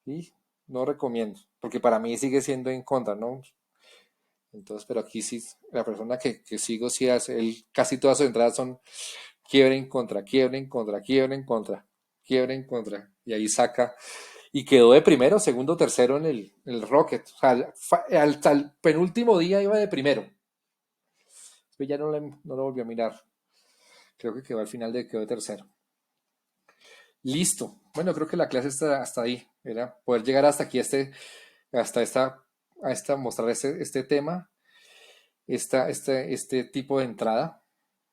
A: y no recomiendo, porque para mí sigue siendo en contra, ¿no? Entonces, pero aquí sí, la persona que sigo sí hace, él casi todas sus entradas son quiebre en contra, quiebre en contra, quiebre en contra, quiebre en contra. Y ahí saca, y quedó de primero, segundo, tercero en el Rocket. O sea, al penúltimo día iba de primero. Después ya no lo volvió a mirar. Creo que quedó al final quedó de tercero. Listo. Bueno, creo que la clase está hasta ahí. Era poder llegar hasta aquí, mostrar este tema, este tipo de entrada.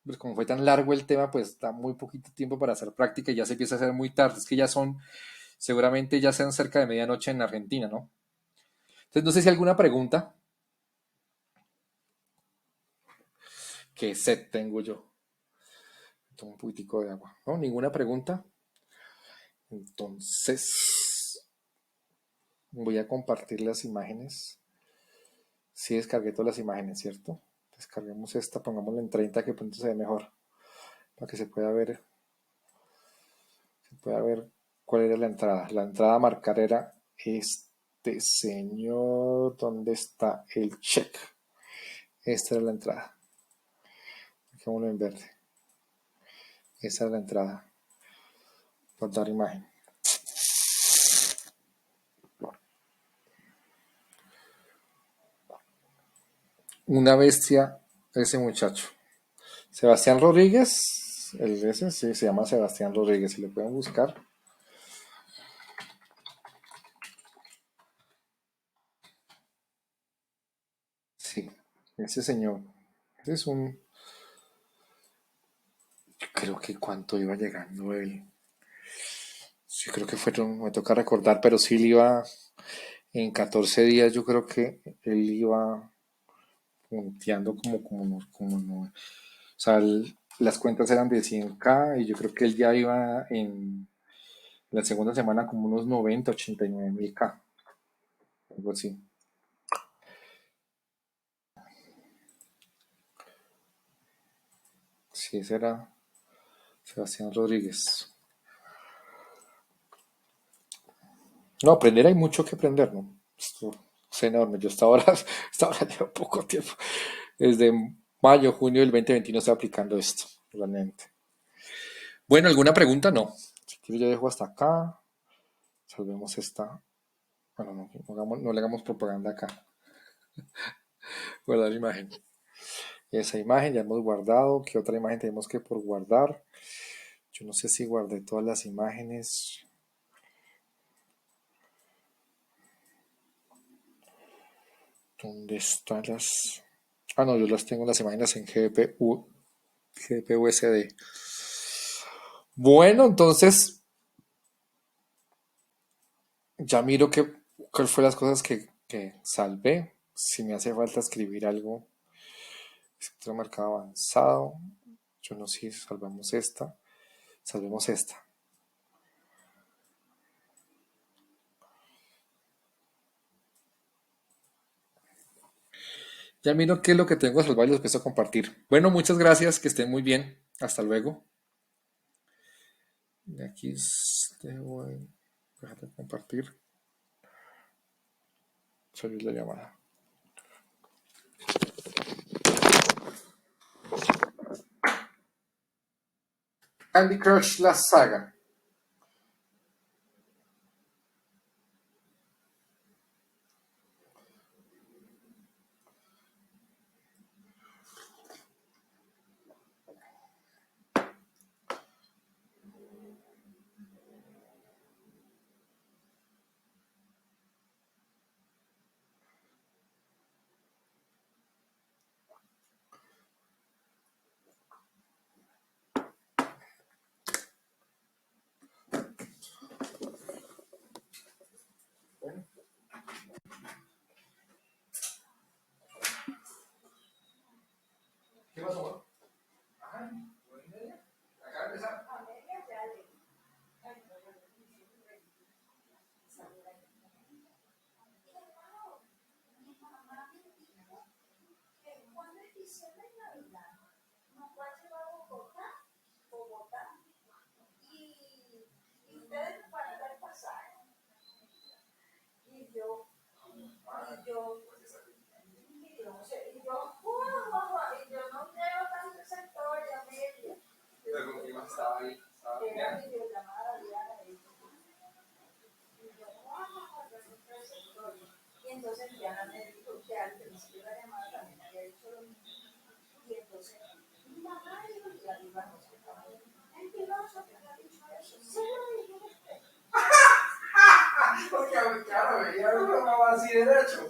A: Pues como fue tan largo el tema, pues da muy poquito tiempo para hacer práctica y ya se empieza a hacer muy tarde. Es que seguramente ya sean cerca de medianoche en Argentina, ¿no? Entonces, no sé si alguna pregunta. ¿Qué sed tengo yo? Tomo un poquitico de agua. ¿No? ¿Ninguna pregunta? Entonces, voy a compartir las imágenes. Sí, descargué todas las imágenes, ¿cierto? Descarguemos esta, pongámosla en 30 que pronto se ve mejor. Para que se pueda ver cuál era la entrada. La entrada a marcar era este señor. ¿Dónde está el check? Esta era la entrada. Dejémoslo en verde. Esa era la entrada. Guardar imagen. Una bestia ese muchacho. Sebastián Rodríguez. Ese sí se llama Sebastián Rodríguez. Si lo pueden buscar. Sí, ese señor. Ese es un. Creo que cuánto iba llegando él. Sí, creo que me toca recordar, pero sí él iba en 14 días, yo creo que él iba punteando o sea, las cuentas eran de 100K y yo creo que él ya iba en la segunda semana como unos 90, 89.000K, algo así. Sí, ese era Sebastián Rodríguez. No, aprender hay mucho que aprender, ¿no? Esto es enorme. Yo hasta ahora llevo poco tiempo. Desde mayo, junio del 2021 estoy aplicando esto, realmente. Bueno, ¿alguna pregunta? No. Si quieres yo dejo hasta acá. Salvemos esta Bueno, no le hagamos propaganda acá. Guardar imagen. Esa imagen ya hemos guardado. ¿Qué otra imagen tenemos que por guardar? Yo no sé si guardé todas las imágenes. ¿Dónde están las? Ah, no, yo las tengo las imágenes en GDP-USD. Bueno, entonces ya miro cuál fue las cosas que salvé. Si me hace falta escribir algo, otro mercado avanzado. Yo no sé si salvamos esta. Salvemos esta. Ya miro qué es lo que tengo que salvar y lo empiezo a compartir. Bueno, muchas gracias, que estén muy bien. Hasta luego. Y aquí voy. Déjate compartir. Salir la llamada. Candy Crush la saga. ¿Qué pasó? Acá empezar. Pero con quién más estaba ahí. Estaba bien. Porque claro, veía un programa así de hecho.